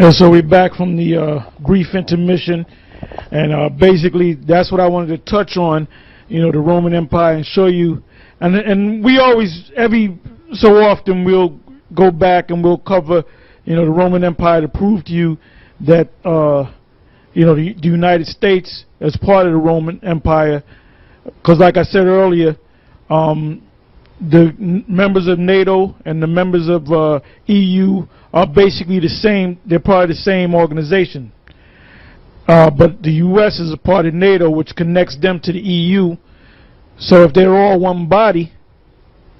And so we're back from the brief intermission, and basically that's what I wanted to touch on, you know, the Roman Empire, and show you. And we always, every so often, we'll go back and we'll cover, you know, the Roman Empire to prove to you that, you know, the United States as part of the Roman Empire, because like I said earlier, the members of NATO and the members of EU are basically the same. They're part of the same organization. But the U.S. is a part of NATO, which connects them to the EU. So if they're all one body,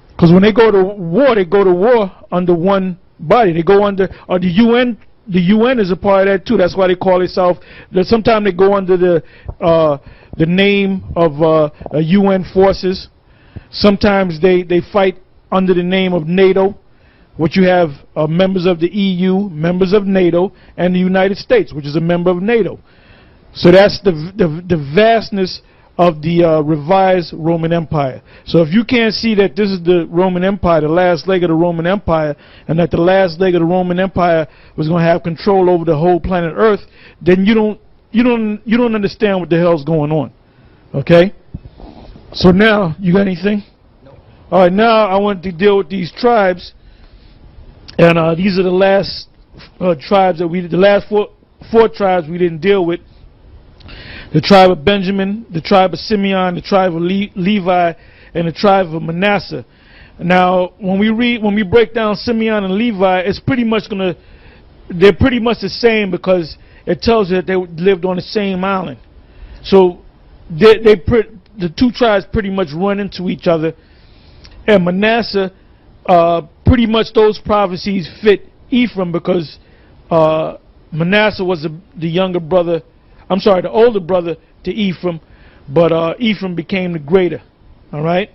because when they go to war under one body. They go under, or the UN. The UN is a part of that too. That's why they call itself. Sometimes they go under the name of UN forces. Sometimes they fight under the name of NATO, which you have members of the EU, members of NATO, and the United States, which is a member of NATO. So that's the vastness of the revised Roman Empire. So if you can't see that this is the Roman Empire, the last leg of the Roman Empire, and that the last leg of the Roman Empire was going to have control over the whole planet Earth, then you don't understand what the hell's going on. Okay? So now, you got anything? No. All right, now I want to deal with these tribes, and these are the last tribes that the last four tribes we didn't deal with. The tribe of Benjamin, the tribe of Simeon, the tribe of Levi, and the tribe of Manasseh. Now, when we break down Simeon and Levi, it's pretty much they're pretty much the same, because it tells you that they lived on the same island. So the two tribes pretty much run into each other. And Manasseh, pretty much those prophecies fit Ephraim, because Manasseh was the younger brother. I'm sorry, the older brother to Ephraim, but Ephraim became the greater. All right?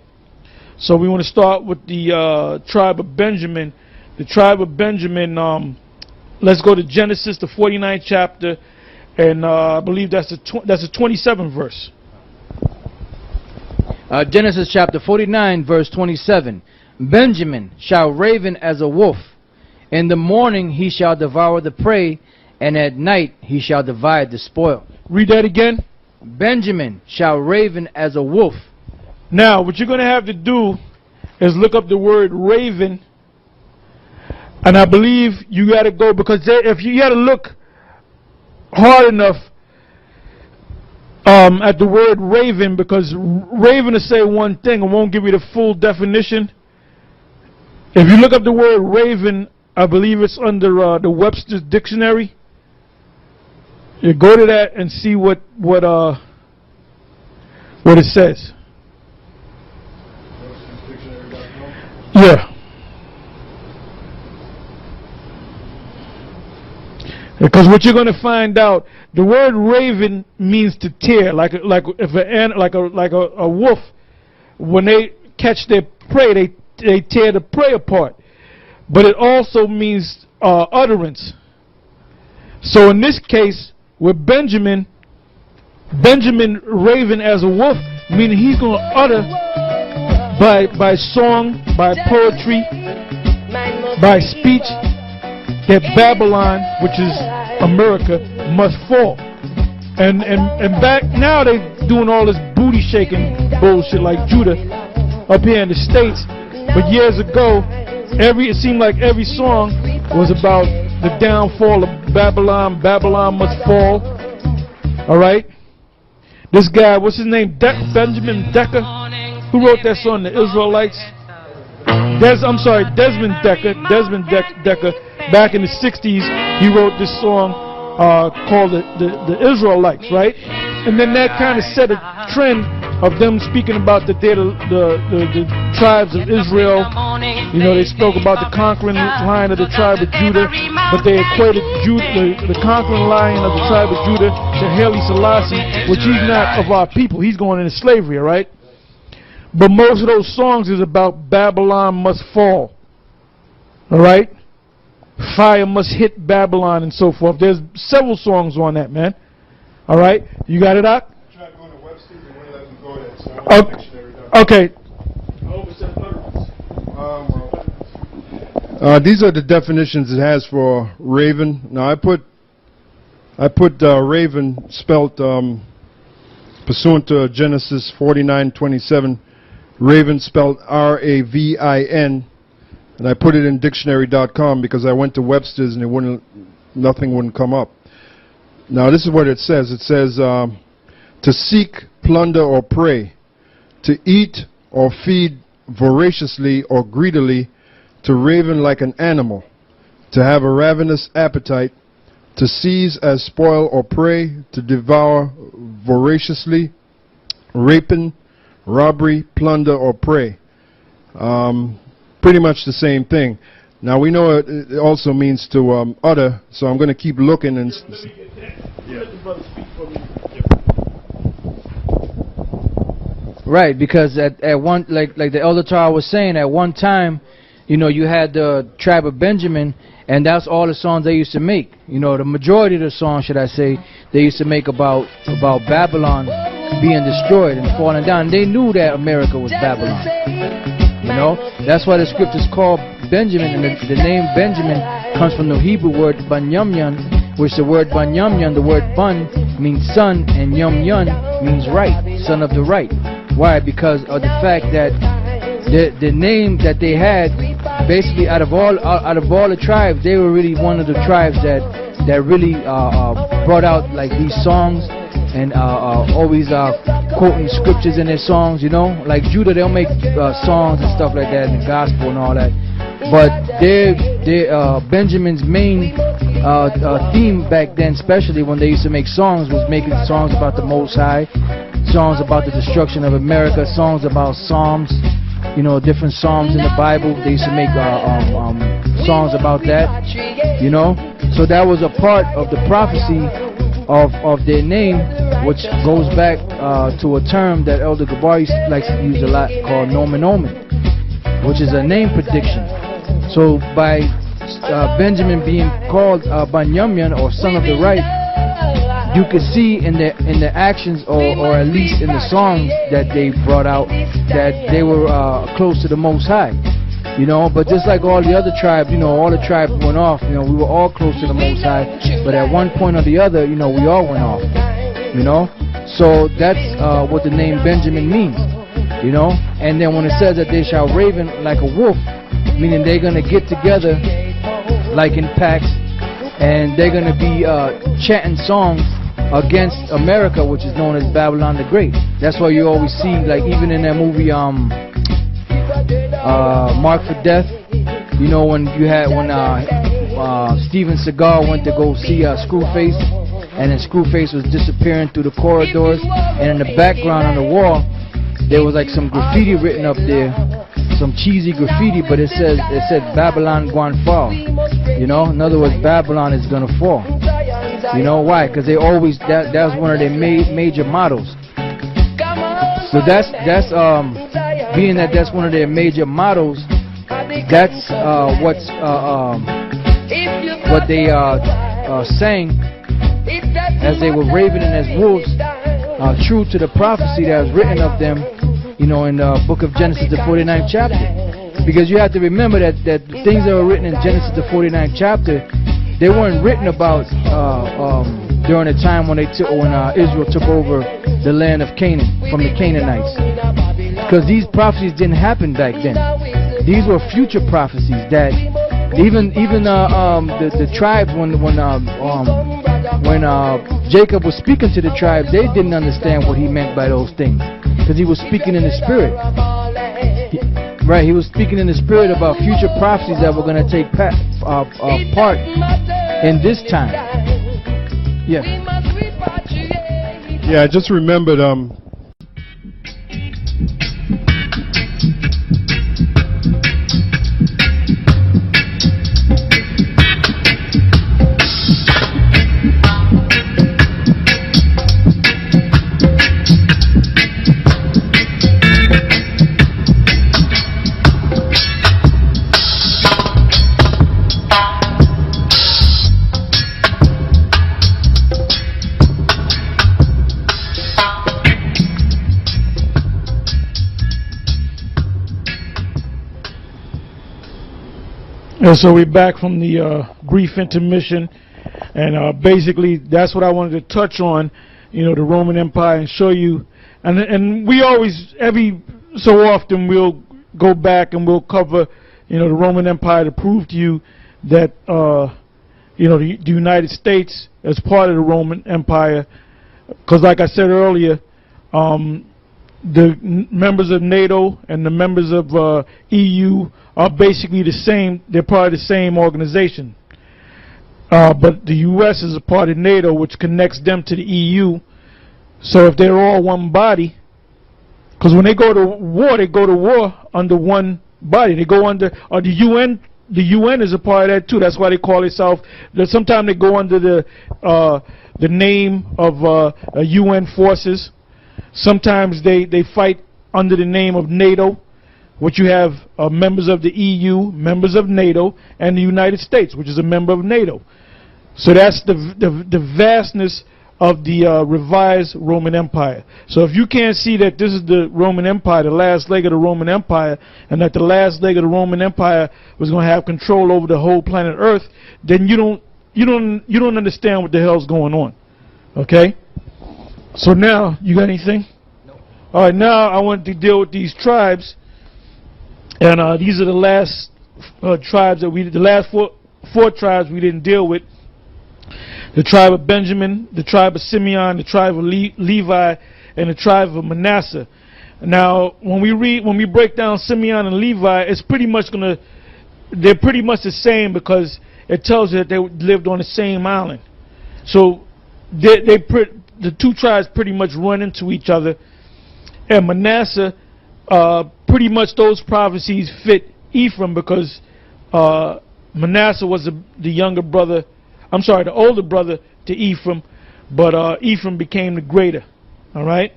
So we want to start with the tribe of Benjamin. The tribe of Benjamin, let's go to Genesis, the 49th chapter, and I believe that's the 27th verse. Genesis chapter 49, verse 27. Benjamin shall raven as a wolf. In the morning he shall devour the prey, and at night he shall divide the spoil. Read that again. Benjamin shall raven as a wolf. Now, what you're going to have to do is look up the word raven. And I believe you got to go, because if you got to look hard enough at the word raven, because raven will say one thing and won't give you the full definition. If you look up the word raven, I believe it's under the Webster's Dictionary. You go to that and see what it says. Yeah. Because what you're going to find out, the word raven means to tear, like a wolf. When they catch their prey, they tear the prey apart. But it also means utterance. So in this case, with Benjamin raven as a wolf, meaning he's going to utter by song, by poetry, by speech, that Babylon, which is America, must fall. And back now they doing all this booty shaking bullshit like Judah up here in the States. But years ago, it seemed like every song was about the downfall of Babylon. Babylon must fall. Alright? This guy, what's his name? Benjamin Decker? Who wrote that song, The Israelites? Desmond Decker. Desmond Decker. Back in the 60s, he wrote this song called the Israelites, right? And then that kind of set a trend of them speaking about that they're the tribes of Israel. You know, they spoke about the conquering line of the tribe of Judah, but they equated the conquering line of the tribe of Judah to Haile Selassie, which he's not of our people. He's going into slavery, all right? But most of those songs is about Babylon must fall, all right? Fire must hit Babylon and so forth. There's several songs on that, man. All right? You got it out? I tried going to Webster's, they wouldn't let me go there, so I Okay. I hope it's utterance. These are the definitions it has for raven. Now I put raven spelt pursuant to Genesis 49:27. Raven spelled R-A-V-I-N, and I put it in dictionary.com because I went to Webster's and nothing wouldn't come up. Now this is what it says. It says to seek, plunder, or prey, to eat or feed voraciously or greedily, to raven like an animal, to have a ravenous appetite, to seize as spoil or prey, to devour voraciously, rapine, robbery, plunder, or prey. Pretty much the same thing. Now we know it also means to utter, so I'm going to keep looking and... Right, because at one, like the Elder Tara was saying, at one time, you know, you had the tribe of Benjamin, and that's all the songs they used to make. You know, the majority of the songs, should I say, they used to make about Babylon being destroyed and falling down. They knew that America was Babylon. You know, that's why the scriptures call Benjamin, and the name Benjamin comes from the Hebrew word Banyamyan, which the word Banyamyan, the word Bun means son, and Yum-Yun means right, son of the right. Why? Because of the fact that the name that they had, basically out of all the tribes, they were really one of the tribes that really brought out like these songs and always quoting scriptures in their songs. You know, like Judah, they'll make songs and stuff like that in the gospel and all that. But Benjamin's main theme back then, especially when they used to make songs, was making songs about the Most High, songs about the destruction of America, songs about Psalms, you know, different Psalms in the Bible. They used to make songs about that, you know. So that was a part of the prophecy of their name, which goes back to a term that Elder Gabar likes to use a lot called nomen omen, which is a name prediction. So by Benjamin being called Banyamyan, or son of the right, you could see in the actions, or at least in the songs that they brought out, that they were close to the Most High. You know, but just like all the other tribes, you know, all the tribes went off. You know, we were all close to the Most High, but at one point or the other, you know, we all went off. You know, so that's what the name Benjamin means. You know, and then when it says that they shall raven like a wolf, meaning they're gonna get together like in packs, and they're gonna be chanting songs against America, which is known as Babylon the Great. That's why you always see, like even in that movie Marked for Death, you know, when Steven Seagal went to go see Screwface, and then Screwface was disappearing through the corridors, and in the background on the wall there was like some graffiti written up there, some cheesy graffiti, but it said Babylon gonna fall. You know, in other words, Babylon is gonna fall. You know why? Because they always, that was one of their major mottos. So that's being that that's one of their major mottos. That's what they sang as they were ravening as wolves, true to the prophecy that was written of them, you know, in the book of Genesis, the 49th chapter. Because you have to remember that the things that were written in Genesis, the 49th chapter, they weren't written about during the time when Israel took over the land of Canaan from the Canaanites. Because these prophecies didn't happen back then. These were future prophecies that even the tribes, when Jacob was speaking to the tribes, they didn't understand what he meant by those things, because he was speaking in the spirit. He was speaking in the spirit about future prophecies that were going to take part in this time. Yeah. Yeah, I just remembered And so we're back from the brief intermission, and basically that's what I wanted to touch on, the Roman Empire, and show you. And we always, every so often, we'll go back and we'll cover, the Roman Empire to prove to you that, the United States is part of the Roman Empire. Because like I said earlier, the members of NATO and the members of EU are basically the same. They're part of the same organization. But the U.S. is a part of NATO, which connects them to the EU. So if they're all one body, because when they go to war under one body. They go under the UN. The UN is a part of that too. That's why they call itself. Sometimes they go under the name of UN forces. Sometimes they fight under the name of NATO, which you have members of the EU, members of NATO, and the United States, which is a member of NATO. So that's the vastness of the revised Roman Empire. So if you can't see that this is the Roman Empire, the last leg of the Roman Empire, and that the last leg of the Roman Empire was going to have control over the whole planet Earth, then you don't understand what the hell's going on. Okay? So now, you got anything? No. All right, now I want to deal with these tribes, and these are the last tribes that the last four tribes we didn't deal with. The tribe of Benjamin, the tribe of Simeon, the tribe of Levi, and the tribe of Manasseh. Now, when we break down Simeon and Levi, it's pretty much they're pretty much the same, because it tells you that they lived on the same island. So the two tribes pretty much run into each other. And Manasseh, pretty much those prophecies fit Ephraim, because Manasseh was the older brother to Ephraim, but Ephraim became the greater. All right?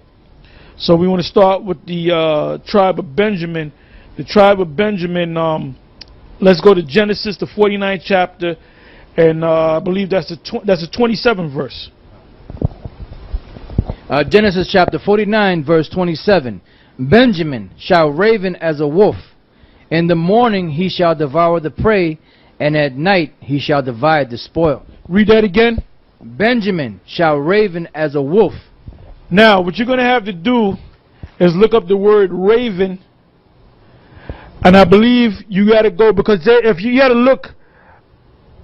So we want to start with the tribe of Benjamin. The tribe of Benjamin, let's go to Genesis, the 49th chapter, and I believe that's the 27th verse. Genesis chapter 49, verse 27. Benjamin shall raven as a wolf. In the morning he shall devour the prey, and at night he shall divide the spoil. Read that again. Benjamin shall raven as a wolf. Now, what you're going to have to do is look up the word raven. And I believe you got to go, because if you got to look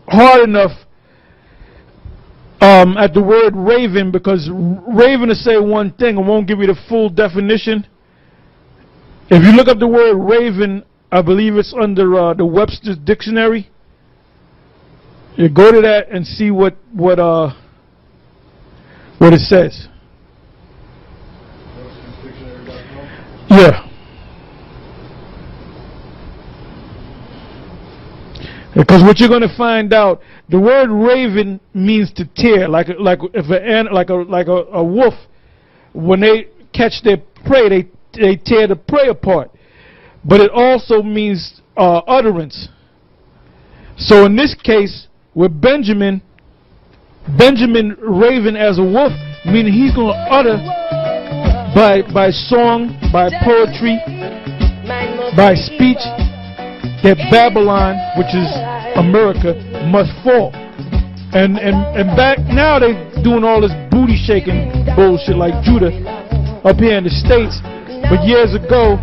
hard enough at the word raven, because raven will say one thing and won't give you the full definition. If you look up the word raven, I believe it's under the Webster's Dictionary. You go to that and see what it says. Yeah. Because what you're going to find out, the word raven means to tear, like a wolf. When they catch their prey, they tear the prey apart. But it also means utterance. So in this case, with Benjamin raven as a wolf, meaning he's going to utter by song, by poetry, by speech, that Babylon, which is America, must fall. And back now they doing all this booty shaking bullshit like Judah up here in the States. But years ago,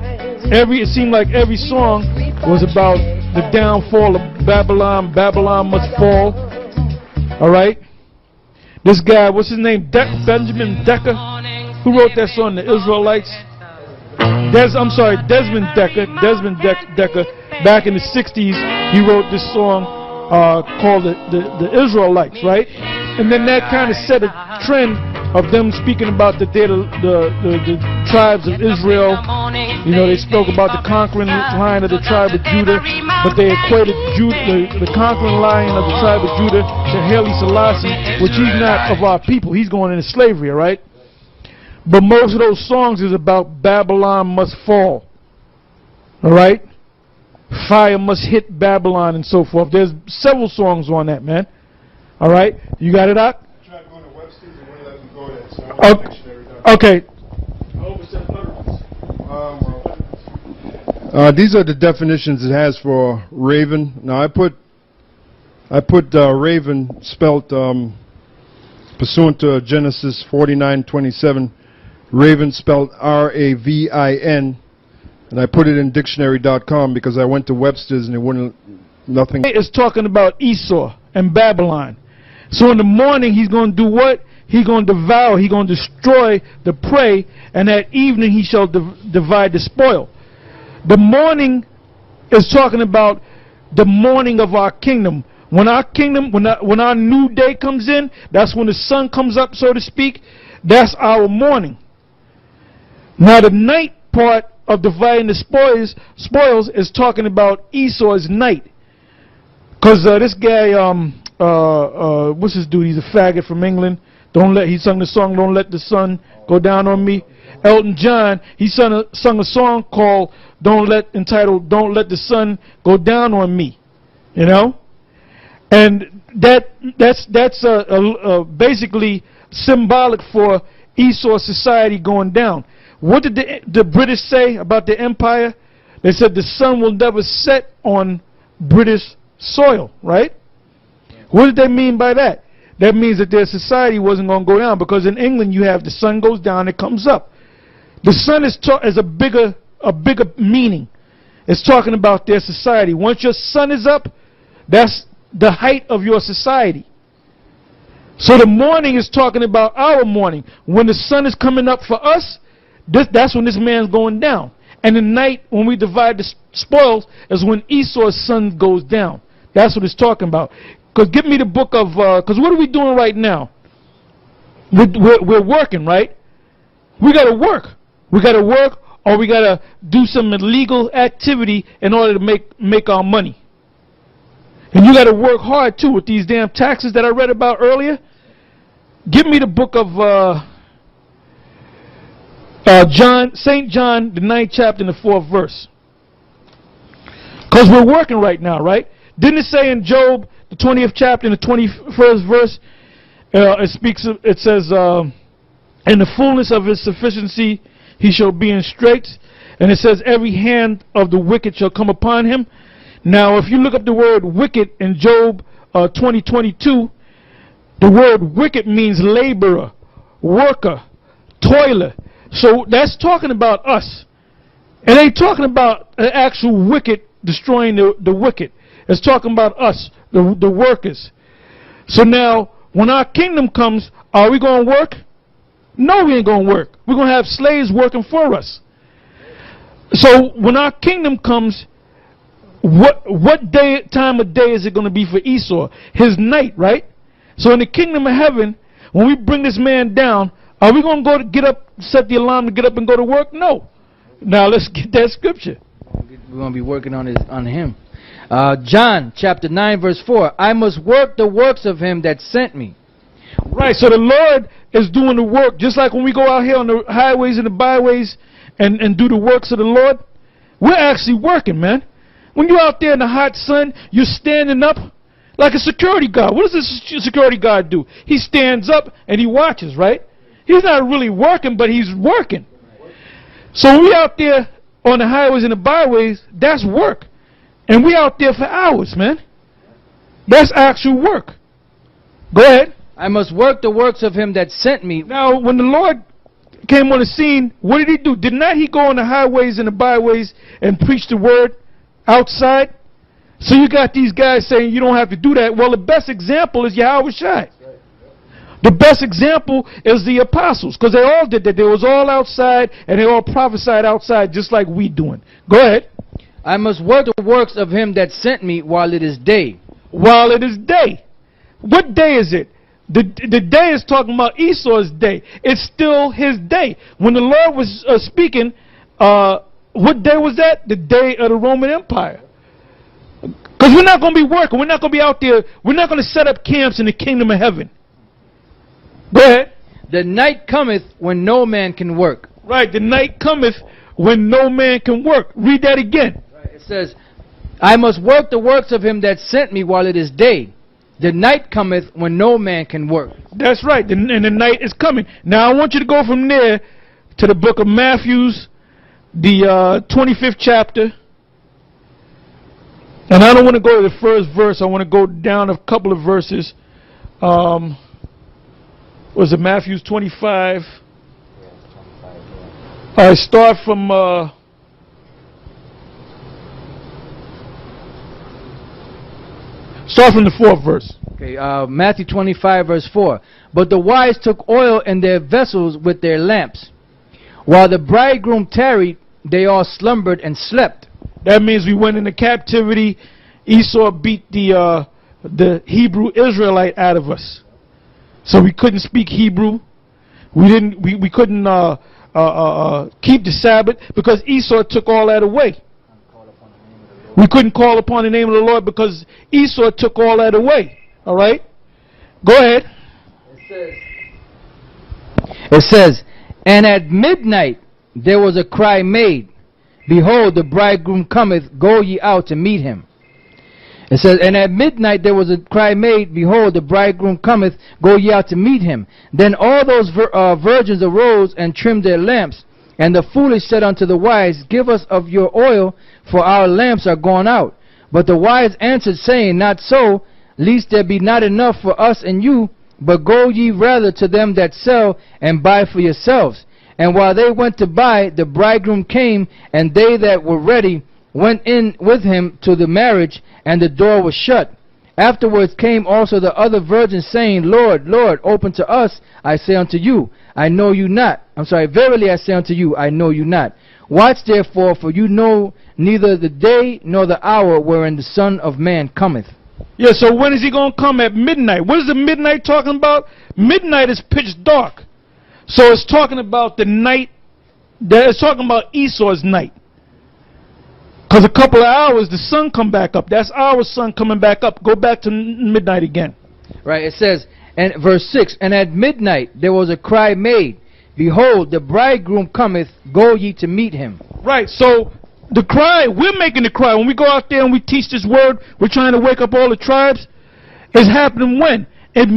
it seemed like every song was about the downfall of Babylon. Babylon must fall. Alright? This guy, what's his name? Benjamin Decker? Who wrote that song, The Israelites? Desmond Decker. Desmond Decker. Back in the 60s, he wrote this song called the Israelites, right? And then that kind of set a trend of them speaking about that they're the tribes of Israel. You know, they spoke about the conquering line of the tribe of Judah, but they equated the conquering line of the tribe of Judah to Haile Selassie, which he's not of our people. He's going into slavery, all right? But most of those songs is about Babylon must fall, all right? Fire must hit Babylon and so forth. There's several songs on that, man. All right? You got it, Doc? I tried going to Webster's and wouldn't let me go there, so I went to dictionary. Okay. These are the definitions it has for raven. Now I put raven spelt pursuant to Genesis 49:27. Raven spelled R-A-V-I-N, and I put it in dictionary.com because I went to Webster's and it wouldn't, nothing. It's talking about Esau and Babylon. So in the morning he's going to do what? He's going to devour, he's going to destroy the prey, and at evening he shall divide the spoil. The morning is talking about the morning of our kingdom. When our kingdom, when our new day comes in, that's when the sun comes up, so to speak. That's our morning. Now the night part of dividing the spoils is talking about Esau's night. Because this guy, what's his dude? He's a faggot from England. He sung the song, Don't Let the Sun Go Down on Me. Elton John, he sung a song called entitled Don't Let the Sun Go Down on Me. You know? And that's basically symbolic for Esau's society going down. What did the British say about the empire? They said the sun will never set on British soil, right? What did they mean by that? That means that their society wasn't going to go down, because in England you have the sun goes down, it comes up. The sun is a bigger meaning. It's talking about their society. Once your sun is up, that's the height of your society. So the morning is talking about our morning. When the sun is coming up for us, that's when this man's going down. And the night, when we divide the spoils, is when Esau's sun goes down. That's what it's talking about. Because give me the book of, because what are we doing right now? We're working, right? We got to work. We got to work, or we got to do some illegal activity in order to make our money. And you got to work hard too with these damn taxes that I read about earlier. Give me the book of St. John, the 9th chapter and the 4th verse. Because we're working right now, right? Didn't it say in Job, the 20th chapter and the 21st verse, it says, in the fullness of his sufficiency he shall be in straits. And it says, every hand of the wicked shall come upon him. Now, if you look up the word wicked in Job 20:22, the word wicked means laborer, worker, toiler. So that's talking about us. It ain't talking about an actual wicked destroying the wicked. It's talking about us, the workers. So now, when our kingdom comes, are we going to work? No, we ain't going to work. We're going to have slaves working for us. So when our kingdom comes, what time of day is it going to be for Esau? His night, right? So in the kingdom of heaven, when we bring this man down, are we going to get up, set the alarm to get up and go to work? No. Now let's get that scripture. We're going to be working on him. John chapter 9 verse 4. I must work the works of him that sent me. Right, so the Lord is doing the work. Just like when we go out here on the highways and the byways and do the works of the Lord, we're actually working, man. When you're out there in the hot sun, you're standing up like a security guard. What does a security guard do? He stands up and he watches, right? He's not really working, but he's working. So when we're out there on the highways and the byways, that's work. And we're out there for hours, man. That's actual work. Go ahead. I must work the works of him that sent me. Now, when the Lord came on the scene, what did he do? Did not he go on the highways and the byways and preach the word outside? So you got these guys saying you don't have to do that. Well, the best example is Yahawashi. The best example is the apostles, because they all did that. They was all outside and they all prophesied outside just like we doing. Go ahead. I must work the works of him that sent me while it is day. While it is day. What day is it? The day is talking about Esau's day. It's still his day. When the Lord was speaking, what day was that? The day of the Roman Empire. Because we're not going to be working. We're not going to be out there. We're not going to set up camps in the kingdom of heaven. Go ahead. The night cometh when no man can work. Right. The night cometh when no man can work. Read that again. Right. It says, I must work the works of him that sent me while it is day. The night cometh when no man can work. That's right. And the night is coming. Now I want you to go from there to the book of Matthew, the 25th chapter And I don't want to go to the first verse. I want to go down a couple of verses. Was it Matthew 25? I start from the 4th verse. Okay, Matthew 25 verse 4. But the wise took oil in their vessels with their lamps. While the bridegroom tarried, they all slumbered and slept. That means we went into captivity. Esau beat the Hebrew Israelite out of us, so we couldn't speak Hebrew. We couldn't keep the Sabbath because Esau took all that away. We couldn't call upon the name of the Lord because Esau took all that away. All right, go ahead. It says, and at midnight there was a cry made, behold, the bridegroom cometh, go ye out to meet him. It says, and at midnight there was a cry made, behold, the bridegroom cometh, go ye out to meet him. Then all those virgins arose and trimmed their lamps. And the foolish said unto the wise, give us of your oil, for our lamps are gone out. But the wise answered, saying, not so, lest there be not enough for us and you, but go ye rather to them that sell, and buy for yourselves. And while they went to buy, the bridegroom came, and they that were ready went in with him to the marriage, and the door was shut. Afterwards came also the other virgins, saying, Lord, Lord, open to us. I say unto you, I know you not. Verily I say unto you, I know you not. Watch therefore, for you know neither the day nor the hour wherein the Son of Man cometh. Yeah, so when is he going to come? At midnight. What is the midnight talking about? Midnight is pitch dark. So it's talking about the night. It's talking about Esau's night. Because a couple of hours, the sun come back up. That's our sun coming back up. Go back to midnight again. Right, it says, and verse 6, and at midnight there was a cry made, behold, the bridegroom cometh, go ye to meet him. Right, so the cry, we're making the cry. When we go out there and we teach this word, we're trying to wake up all the tribes. It's happening when? At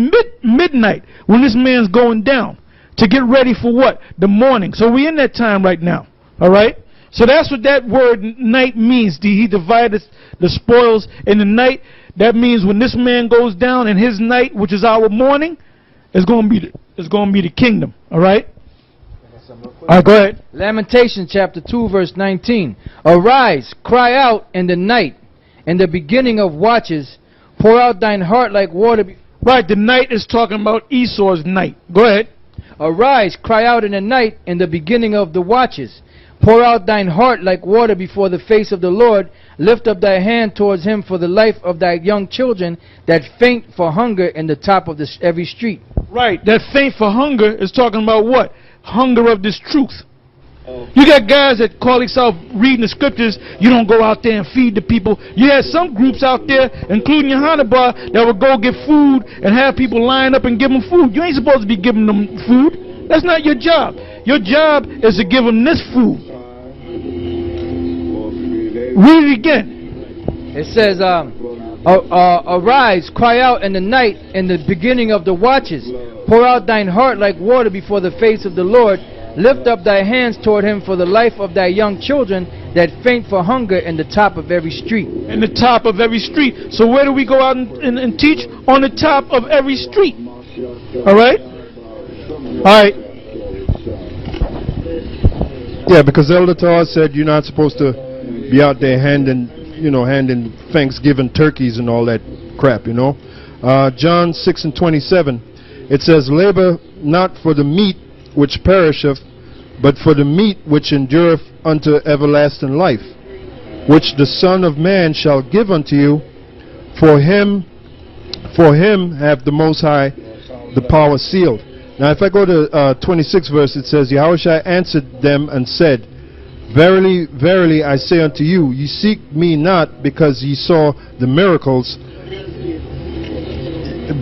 midnight, when this man's going down to get ready for what? The morning. So we're in that time right now. All right? So that's what that word night means. He divided the spoils in the night. That means when this man goes down in his night, which is our morning, it's going to be the kingdom. All right? All right, go ahead. Lamentation chapter 2 verse 19. Arise, cry out in the night, in the beginning of watches, pour out thine heart like water. Right, the night is talking about Esau's night. Go ahead. Arise, cry out in the night, in the beginning of the watches. Pour out thine heart like water before the face of the Lord. Lift up thy hand towards him for the life of thy young children that faint for hunger in the top of every street. Right, that faint for hunger is talking about what? Hunger of this truth. You got guys that call themselves reading the scriptures. You don't go out there and feed the people. You have some groups out there, including Yahawashi, that will go get food and have people line up and give them food. You ain't supposed to be giving them food. That's not your job. Your job is to give them this food. Read it again. It says, arise, cry out in the night, in the beginning of the watches. Pour out thine heart like water before the face of the Lord. Lift up thy hands toward him for the life of thy young children that faint for hunger in the top of every street. In the top of every street. So where do we go out and teach? On the top of every street. All right? All right. Yeah, because Elder Tar said you're not supposed to be out there handing Thanksgiving turkeys and all that crap, John 6:27, it says, labor not for the meat which perisheth, but for the meat which endureth unto everlasting life, which the Son of Man shall give unto you. For him have the Most High the power sealed. Now if I go to 26 verse, it says, Yahawashi answered them and said, Verily, verily, I say unto you, ye seek me not because ye saw the miracles,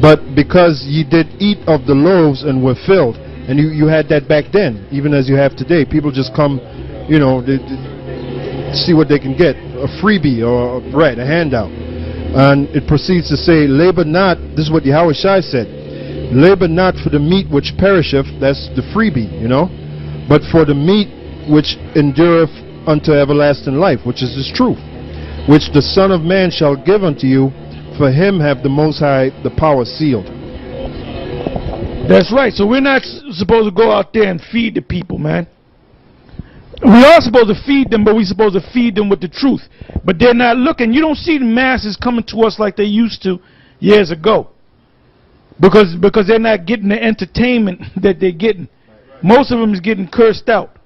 but because ye did eat of the loaves and were filled. And you had that back then, even as you have today. People just come, they see what they can get, a freebie or a bread, a handout. And it proceeds to say, labor not, this is what Yahawashi said, labor not for the meat which perisheth, that's the freebie, but for the meat which endureth unto everlasting life, which is this truth. which the Son of Man shall give unto you, for him have the Most High the power sealed. That's right. So we're not supposed to go out there and feed the people, man. We are supposed to feed them, but we're supposed to feed them with the truth. But they're not looking. You don't see the masses coming to us like they used to years ago. Because they're not getting the entertainment that they're getting. Most of them is getting cursed out.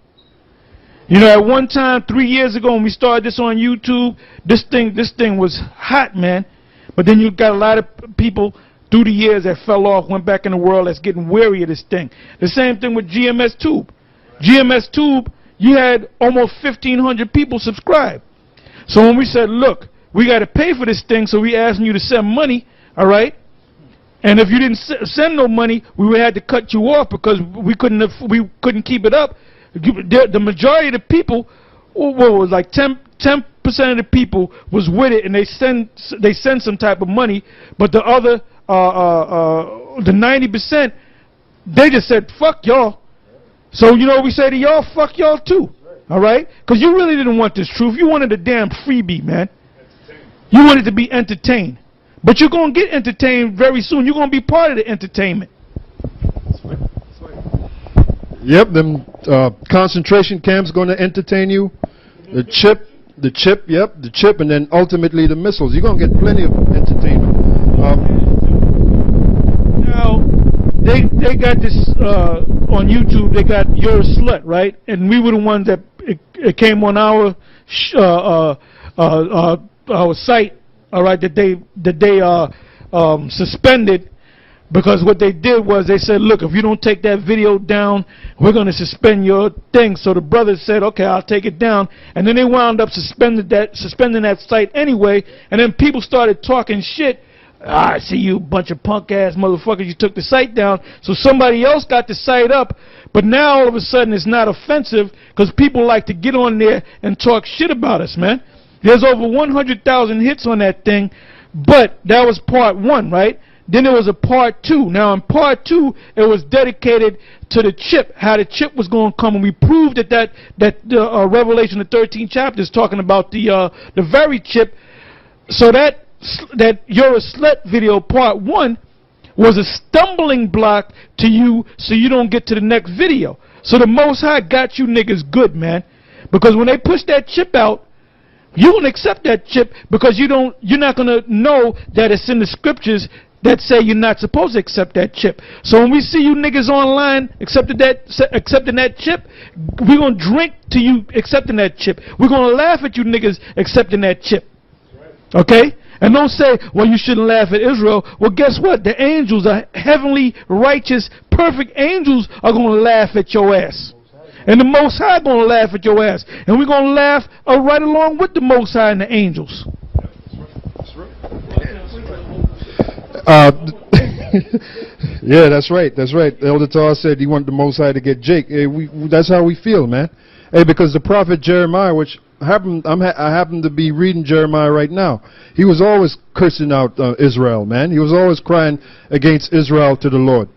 You know, at one time, 3 years ago, when we started this on YouTube, this thing was hot, man. But then you got a lot of people through the years that fell off, went back in the world that's getting weary of this thing. The same thing with GMS Tube. GMS Tube, you had almost 1,500 people subscribe. So when we said, look, we got to pay for this thing, so we asking you to send money, all right? And if you didn't send no money, we would have to cut you off because we couldn't keep it up. The majority of the people, was like 10% of the people was with it, and they send some type of money, but the other the 90%, they just said fuck y'all. So you know what we say to y'all? Fuck y'all too. All right? Because you really didn't want this truth. You wanted a damn freebie, man. You wanted to be entertained. But you're going to get entertained very soon. You're going to be part of the entertainment. Yep, them concentration camps going to entertain you. The chip, and then ultimately the missiles. You're going to get plenty of entertainment. Now, they got this on YouTube. They got You're a Slut, right? And we were the ones that it came on our site, all right, that they suspended. Because what they did was they said, look, if you don't take that video down, we're going to suspend your thing. So the brothers said, okay, I'll take it down. And then they wound up suspending that site anyway. And then people started talking shit. I see you bunch of punk ass motherfuckers. You took the site down. So somebody else got the site up. But now all of a sudden it's not offensive because people like to get on there and talk shit about us, man. There's over 100,000 hits on that thing. But that was part one, right? Then there was a part two. Now in part two, it was dedicated to the chip, how the chip was going to come, and we proved that Revelation, the 13th chapter, is talking about the very chip. So that You're a Slut video, part one, was a stumbling block to you, so you don't get to the next video. So the Most High got you niggas good, man, because when they push that chip out, you won't accept that chip because you're not going to know that it's in the scriptures that say you're not supposed to accept that chip. So when we see you niggas online accepting that chip, we're going to drink to you accepting that chip. We're going to laugh at you niggas accepting that chip. Okay? And don't say, well, you shouldn't laugh at Israel. Well, guess what? The angels, are heavenly, righteous, perfect angels, are going to laugh at your ass. And the Most High going to laugh at your ass. And we're going to laugh right along with the Most High and the angels. Yeah, that's right. That's right. Elder Tar said he wanted the Most High to get Jake. Hey, that's how we feel, man. Hey, because the prophet Jeremiah, which I happen to be reading Jeremiah right now. He was always cursing out Israel, man. He was always crying against Israel to the Lord.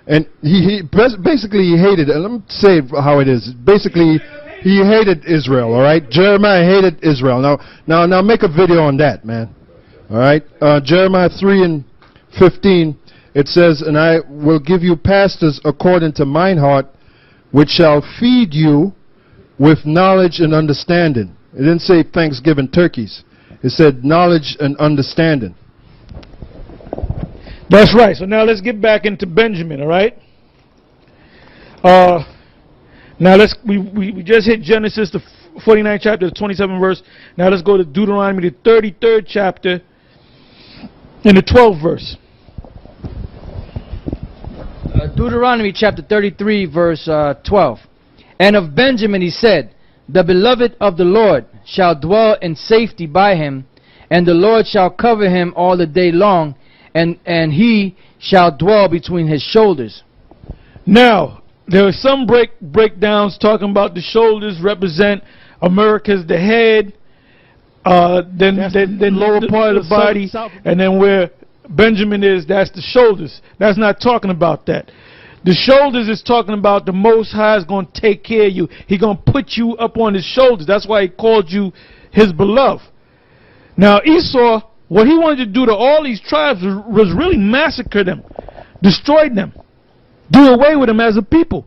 And he basically he hated it. And let me say how it is. Basically, he hated Israel, all right? Jeremiah hated Israel. Now make a video on that, man. All right? Jeremiah 3:15, it says, and I will give you pastors according to mine heart, which shall feed you with knowledge and understanding. It didn't say Thanksgiving turkeys. It said knowledge and understanding. That's right. So now let's get back into Benjamin, all right? Now we just hit Genesis, the 49th chapter, the 27th verse. Now let's go to Deuteronomy, the 33rd chapter, and the 12th verse. Deuteronomy chapter 33, verse 12. And of Benjamin he said, the beloved of the Lord shall dwell in safety by him, and the Lord shall cover him all the day long, and he shall dwell between his shoulders. Now, there are some breakdowns talking about the shoulders represent America's the head, then lower part of the body, and then where Benjamin is, that's the shoulders. That's not talking about that. The shoulders is talking about the Most High is going to take care of you. He's going to put you up on his shoulders. That's why he called you his beloved. Now Esau, what he wanted to do to all these tribes was really massacre them, destroy them, do away with them as a people.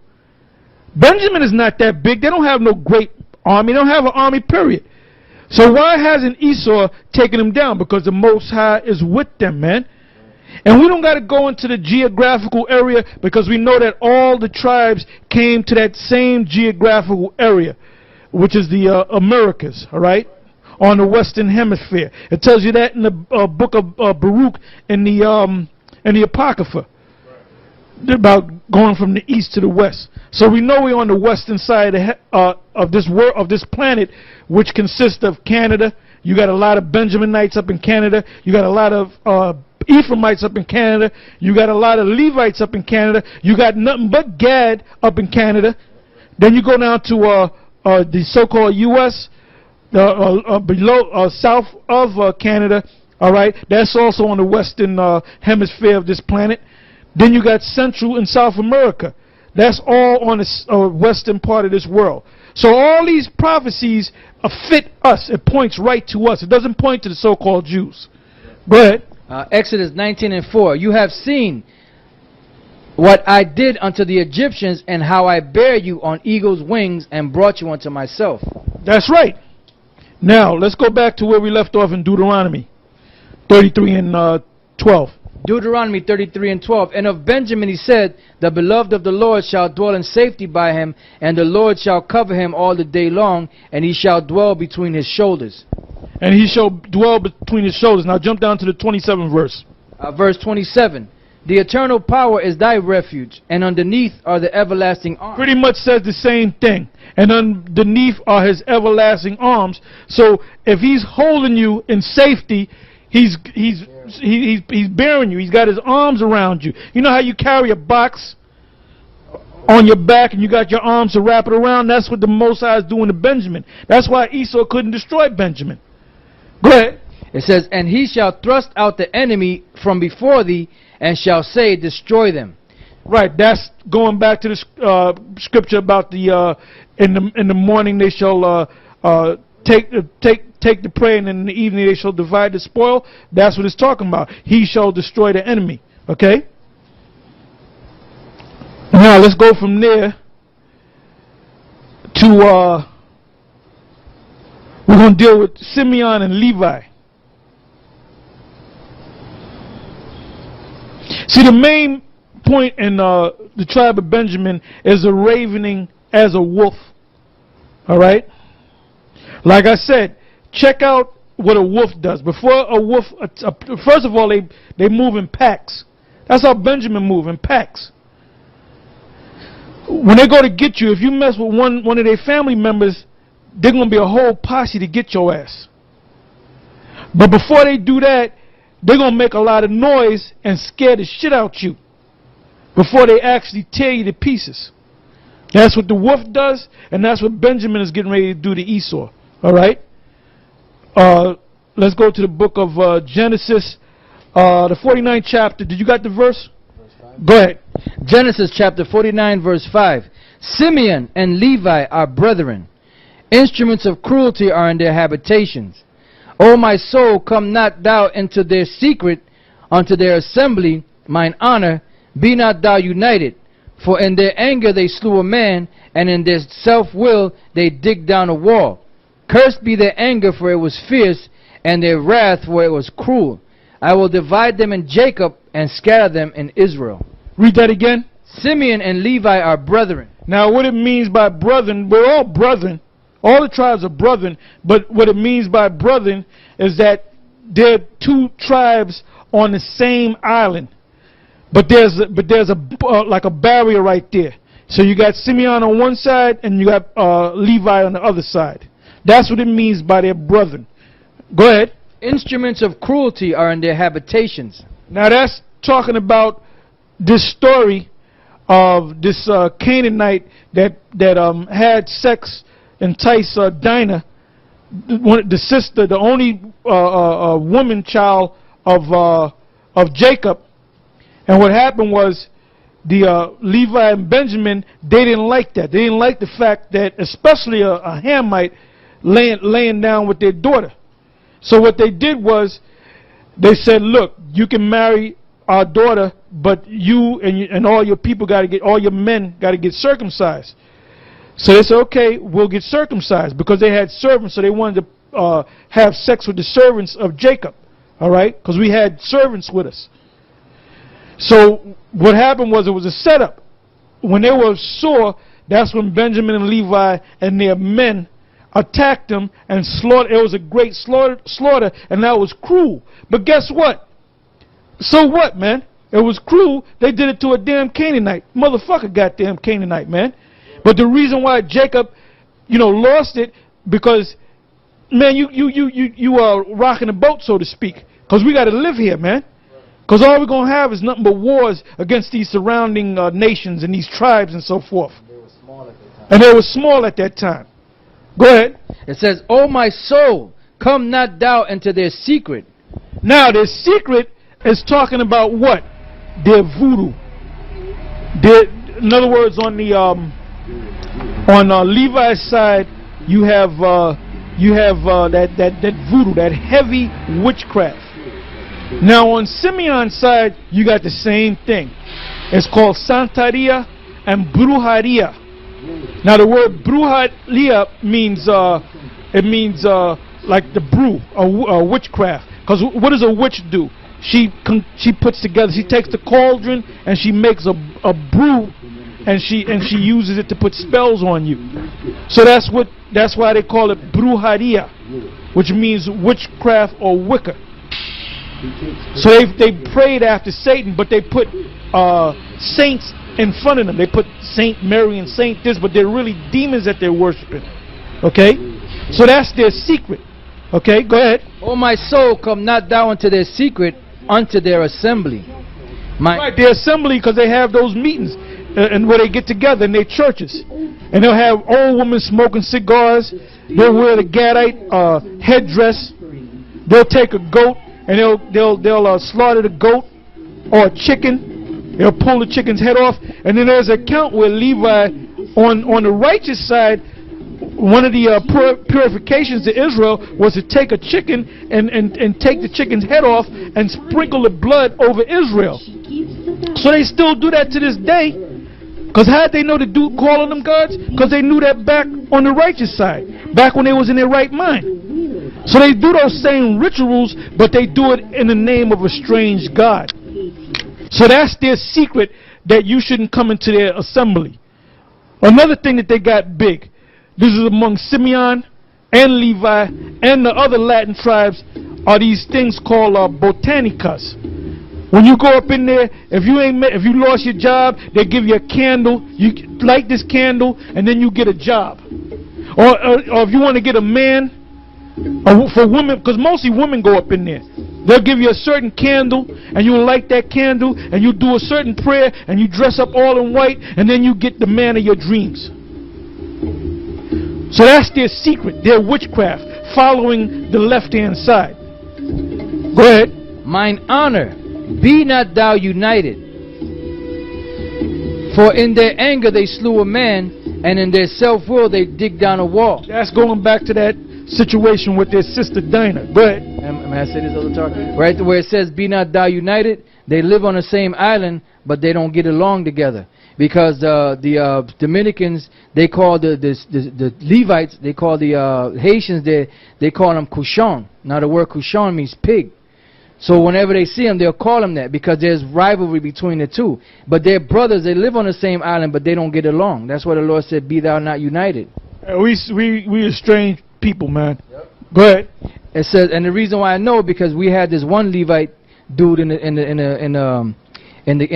Benjamin is not that big. They don't have no great army. They don't have an army, period. So why hasn't Esau taken them down? Because the Most High is with them, man. And we don't got to go into the geographical area, because we know that all the tribes came to that same geographical area, which is the Americas, all right, on the Western Hemisphere. It tells you that in the book of Baruch in the Apocrypha, about going from the east to the west. So we know we're on the western side of this world, of this planet, which consists of Canada. You got a lot of Benjaminites up in Canada. You got a lot of Ephraimites up in Canada. You got a lot of Levites up in Canada. You got nothing but Gad up in Canada. Then you go down to the so-called U.S. Below south of Canada. All right, that's also on the western hemisphere of this planet. Then you got Central and South America. That's all on the western part of this world. So all these prophecies fit us. It points right to us. It doesn't point to the so-called Jews. Go ahead. Exodus 19:4. You have seen what I did unto the Egyptians, and how I bare you on eagle's wings and brought you unto myself. That's right. Now, let's go back to where we left off in Deuteronomy 33 and 12. Deuteronomy 33:12. And of Benjamin he said, the beloved of the Lord shall dwell in safety by him, and the Lord shall cover him all the day long, and he shall dwell between his shoulders. And he shall dwell between his shoulders. Now jump down to the 27th verse. Verse 27. The eternal power is thy refuge, and underneath are the everlasting arms. Pretty much says the same thing. And underneath are his everlasting arms. So if he's holding you in safety, he's bearing you. He's got his arms around you. You know how you carry a box on your back and you got your arms to wrap it around? That's what the Most High is doing to Benjamin. That's why Esau couldn't destroy Benjamin. Go ahead. It says, and he shall thrust out the enemy from before thee, and shall say, destroy them. Right. That's going back to the scripture about the in the morning they shall take the prey, and in the evening they shall divide the spoil. That's what it's talking about. He shall destroy the enemy. Okay. Now let's go from there to we're going to deal with Simeon and Levi. See, the main point in the tribe of Benjamin is a ravening as a wolf. All right? Like I said, check out what a wolf does. Before a wolf, first of all, they move in packs. That's how Benjamin move, in packs. When they go to get you, if you mess with one of their family members, they're going to be a whole posse to get your ass. But before they do that, they're going to make a lot of noise and scare the shit out you before they actually tear you to pieces. That's what the wolf does, and that's what Benjamin is getting ready to do to Esau. All right? Let's go to the book of Genesis, the 49th chapter. Did you got the verse? Go ahead. Genesis chapter 49, verse 5. Simeon and Levi are brethren. Instruments of cruelty are in their habitations. O my soul, come not thou into their secret, unto their assembly, mine honor, be not thou united. For in their anger they slew a man, and in their self-will they digged down a wall. Cursed be their anger, for it was fierce, and their wrath, for it was cruel. I will divide them in Jacob, and scatter them in Israel. Read that again. Simeon and Levi are brethren. Now what it means by brethren, we're all brethren. All the tribes are brethren, but what it means by brethren is that there are two tribes on the same island, but there's a like a barrier right there. So you got Simeon on one side and you got Levi on the other side. That's what it means by their brethren. Go ahead. Instruments of cruelty are in their habitations. Now that's talking about this story of this Canaanite that had sex, entice Dinah, the sister, the only woman child of Jacob. And what happened was the Levi and Benjamin, they didn't like that. They didn't like the fact that, especially a Hamite, laying down with their daughter. So what they did was, they said, look, you can marry our daughter, but you and all your people got to get, all your men got to get circumcised. So they said, okay, we'll get circumcised, because they had servants, so they wanted to have sex with the servants of Jacob, all right, because we had servants with us. So what happened was, it was a setup. When they were sore, that's when Benjamin and Levi and their men attacked them and slaughtered. It was a great slaughter, and that was cruel. But guess what? So what, man? It was cruel. They did it to a damn Canaanite. Motherfucker, goddamn Canaanite, man. But the reason why Jacob, lost it, because, man, you are rocking the boat, so to speak. Because we got to live here, man. Because all we're going to have is nothing but wars against these surrounding nations and these tribes and so forth. And they were small at that time. Go ahead. It says, "O my soul, come not thou into their secret." Now, their secret is talking about what? Their voodoo. In other words, on the Levi's side, you have that voodoo, that heavy witchcraft. Now, on Simeon's side, you got the same thing. It's called Santeria and Brujeria. Now, the word Brujeria means like the brew, a witchcraft. Because what does a witch do? She puts together. She takes the cauldron and she makes a brew, and she uses it to put spells on you. So that's why they call it Brujeria, which means witchcraft or Wicca. So they prayed after Satan, but they put saints in front of them. They put Saint Mary and Saint this, but they're really demons that they're worshiping. Okay? So that's their secret. Okay, go ahead. "O my soul, come not thou into their secret, unto their assembly." Right, their assembly, because they have those meetings and where they get together in their churches. And they'll have old women smoking cigars. They'll wear the Gadite headdress. They'll take a goat and they'll slaughter the goat or a chicken. They'll pull the chicken's head off. And then there's an account where Levi, on the righteous side, one of the purifications to Israel was to take a chicken and take the chicken's head off and sprinkle the blood over Israel. So they still do that to this day. Because how'd they know to call on them gods? Because they knew that back on the righteous side, back when they was in their right mind. So they do those same rituals, but they do it in the name of a strange god. So that's their secret, that you shouldn't come into their assembly. Another thing that they got big, this is among Simeon and Levi and the other Latin tribes, are these things called botanicas. When you go up in there, if you lost your job, they give you a candle. You light this candle, and then you get a job. Or if you want to get a man, or for women, because mostly women go up in there, they'll give you a certain candle, and you light that candle, and you do a certain prayer, and you dress up all in white, and then you get the man of your dreams. So that's their secret, their witchcraft, following the left-hand side. Go ahead. "Mine honor, be not thou united. For in their anger they slew a man, and in their self-will they dig down a wall." That's going back to that situation with their sister Dinah. Go ahead. May I say this other time? Right where it says, "Be not thou united," they live on the same island, but they don't get along together. Because the Dominicans, they call the Levites, they call the Haitians, they call them Kushon. Now the word Kushon means pig. So whenever they see them, they'll call them that, because there's rivalry between the two. But they're brothers, they live on the same island, but they don't get along. That's why the Lord said, "Be thou not united." We estranged people, man. Yep. Go ahead. It says, and the reason why I know, because we had this one Levite dude in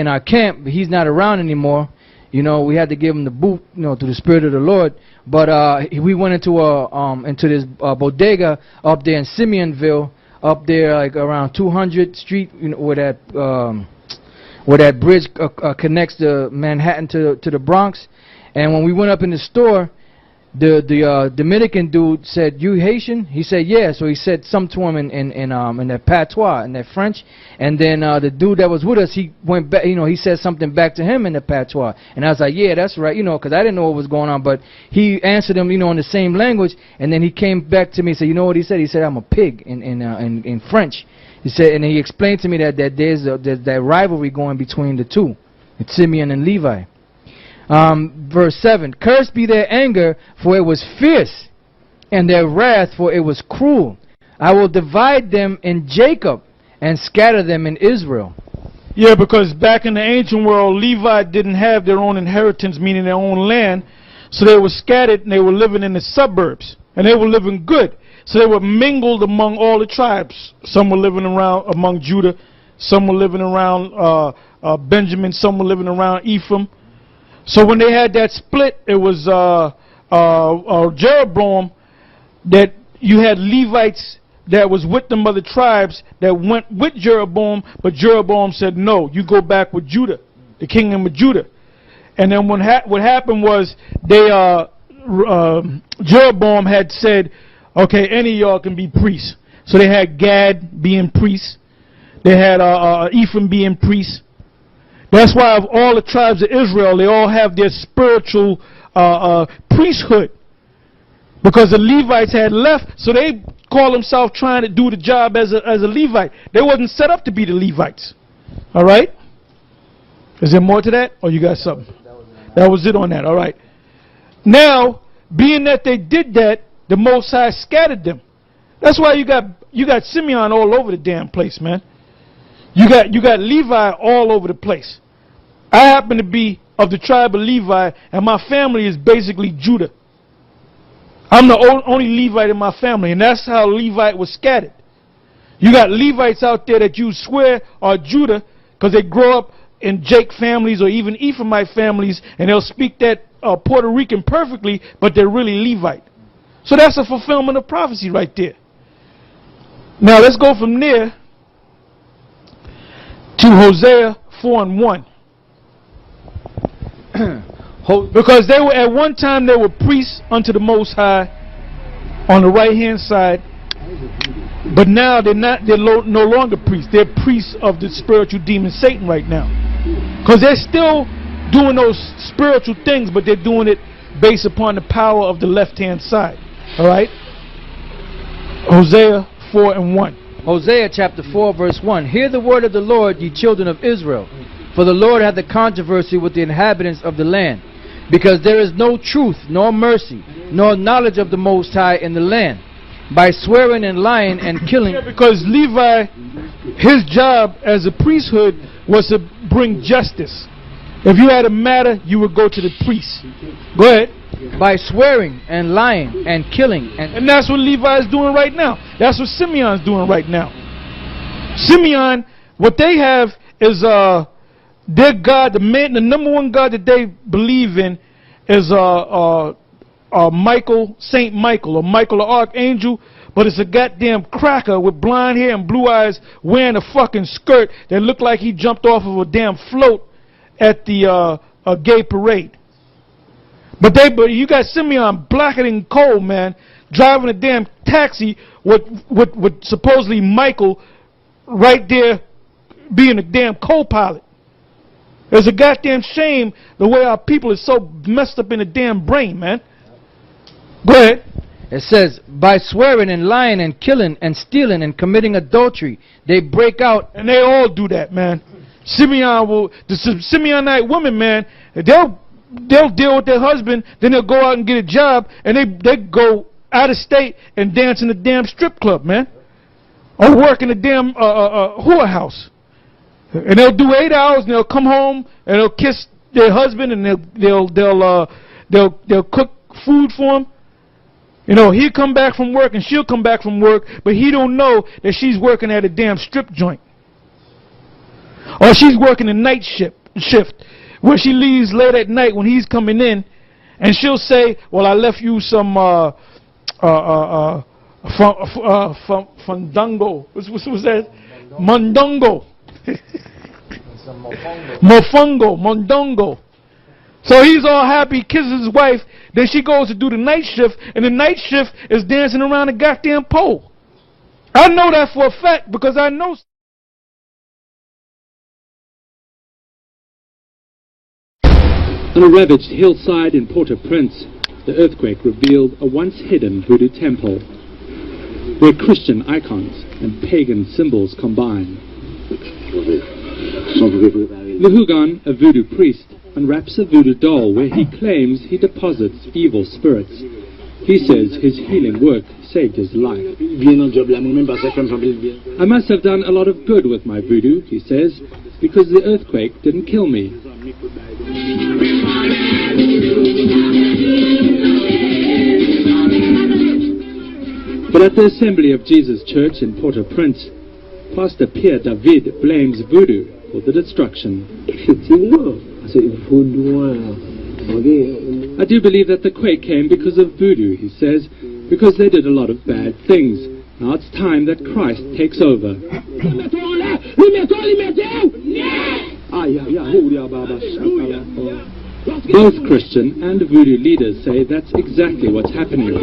our camp. He's not around anymore. We had to give him the boot, through the Spirit of the Lord. But we went into this bodega up there in Simeonville, up there like around 200th Street, where that bridge connects the Manhattan to the Bronx. And when we went up in the store, the Dominican dude said, "You Haitian?" He said, "Yeah." So he said something to him in that patois, in that French. And then the dude that was with us, he went back. He said something back to him in the patois. And I was like, "Yeah, that's right." Because I didn't know what was going on. But he answered him, in the same language. And then he came back to me and said, "You know what he said?" He said, "I'm a pig" in French. He said, and he explained to me that there's that rivalry going between the two, it's Simeon and Levi. Verse 7, "Cursed be their anger, for it was fierce, and their wrath, for it was cruel. I will divide them in Jacob and scatter them in Israel." Yeah, because back in the ancient world, Levi didn't have their own inheritance, meaning their own land. So they were scattered and they were living in the suburbs. And they were living good. So they were mingled among all the tribes. Some were living around among Judah. Some were living around Benjamin. Some were living around Ephraim. So when they had that split, it was Jeroboam that you had Levites that was with them other tribes that went with Jeroboam, but Jeroboam said, "No, you go back with Judah, the kingdom of Judah." And then what happened was Jeroboam had said, "Okay, any of y'all can be priests." So they had Gad being priests. They had Ephraim being priests. That's why of all the tribes of Israel, they all have their spiritual priesthood. Because the Levites had left, so they call themselves trying to do the job as a Levite. They wasn't set up to be the Levites. All right? Is there more to that? Or you got something? That was it on that. All right. Now, being that they did that, the Most High scattered them. That's why you got Simeon all over the damn place, man. You got Levi all over the place. I happen to be of the tribe of Levi, and my family is basically Judah. I'm the only Levite in my family, and that's how Levite was scattered. You got Levites out there that you swear are Judah because they grow up in Jake families or even Ephraimite families, and they'll speak that Puerto Rican perfectly, but they're really Levite. So that's a fulfillment of prophecy right there. Now let's go from there to Hosea 4:1. Because they were at one time they were priests unto the Most High on the right hand side, but now they're no longer priests. They're priests of the spiritual demon Satan right now, because they're still doing those spiritual things, but they're doing it based upon the power of the left hand side. All right. Hosea 4:1. Hosea chapter 4 verse 1. "Hear the word of the Lord, ye children of Israel. For the Lord hath a controversy with the inhabitants of the land, because there is no truth, nor mercy, nor knowledge of the Most High in the land, by swearing and lying and killing." Yeah, because Levi, his job as a priesthood was to bring justice. If you had a matter, you would go to the priest. Go ahead. By swearing and lying and killing. And that's what Levi is doing right now. That's what Simeon is doing right now. Simeon, what they have is their God, the number one God that they believe in is Michael, Saint Michael, or Michael the Archangel, but it's a goddamn cracker with blonde hair and blue eyes wearing a fucking skirt that looked like he jumped off of a damn float at the gay parade. But you got Simeon blacker than coal, man, driving a damn taxi with supposedly Michael right there being a damn co-pilot. It's a goddamn shame the way our people is so messed up in the damn brain, man. Go ahead. It says, by swearing and lying and killing and stealing and committing adultery, they break out. And they all do that, man. The Simeonite women, man, they'll deal with their husband, then they'll go out and get a job, and they go out of state and dance in the damn strip club, man. Or work in the damn whorehouse. And they'll do 8 hours, and they'll come home, and they'll kiss their husband, and they'll cook food for him. You know, he'll come back from work, and she'll come back from work, but he don't know that she's working at a damn strip joint. Or she's working a night shift, where she leaves late at night when he's coming in, and she'll say, well, I left you some fandango. What's that? Mondongo. Mondongo. So he's all happy, kisses his wife. Then she goes to do the night shift, and the night shift is dancing around the goddamn pole. I know that for a fact because I know. On a ravaged hillside in Port-au-Prince, the earthquake revealed a once hidden voodoo temple, where Christian icons and pagan symbols combine. The Hugon, a voodoo priest, unwraps a voodoo doll where he claims he deposits evil spirits. He says his healing work saved his life. I must have done a lot of good with my voodoo, he says, because the earthquake didn't kill me. But at the Assembly of Jesus Church in Port-au-Prince, Pastor Pierre David blames voodoo for the destruction. I do believe that the quake came because of voodoo, he says, because they did a lot of bad things. Now it's time that Christ takes over. Both Christian and voodoo leaders say that's exactly what's happening.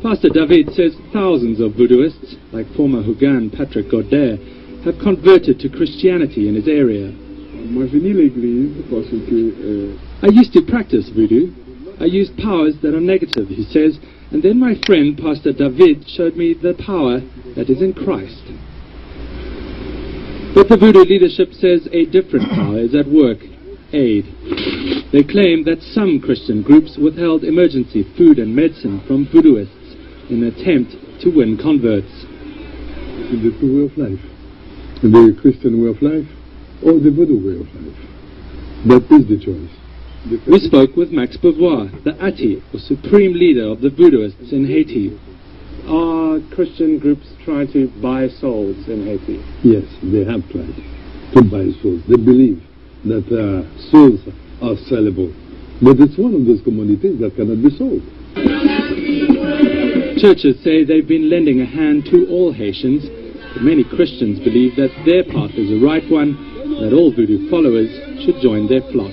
Pastor David says thousands of voodooists, like former Hugan Patrick Godet, have converted to Christianity in his area. I used to practice voodoo. I used powers that are negative, he says, and then my friend Pastor David showed me the power that is in Christ. But the voodoo leadership says a different power is at work: aid. They claim that some Christian groups withheld emergency food and medicine from voodooists in an attempt to win converts. The two way of life, the Christian way of life or the voodoo way of life. That is the choice. We spoke with Max Beauvoir, the Ati, or supreme leader of the voodooists in Haiti. Are Christian groups trying to buy souls in Haiti? Yes, they have tried to buy souls. They believe that souls are sellable. But it's one of those commodities that cannot be sold. Churches say they've been lending a hand to all Haitians, but many Christians believe that their path is the right one, that all voodoo followers should join their flock.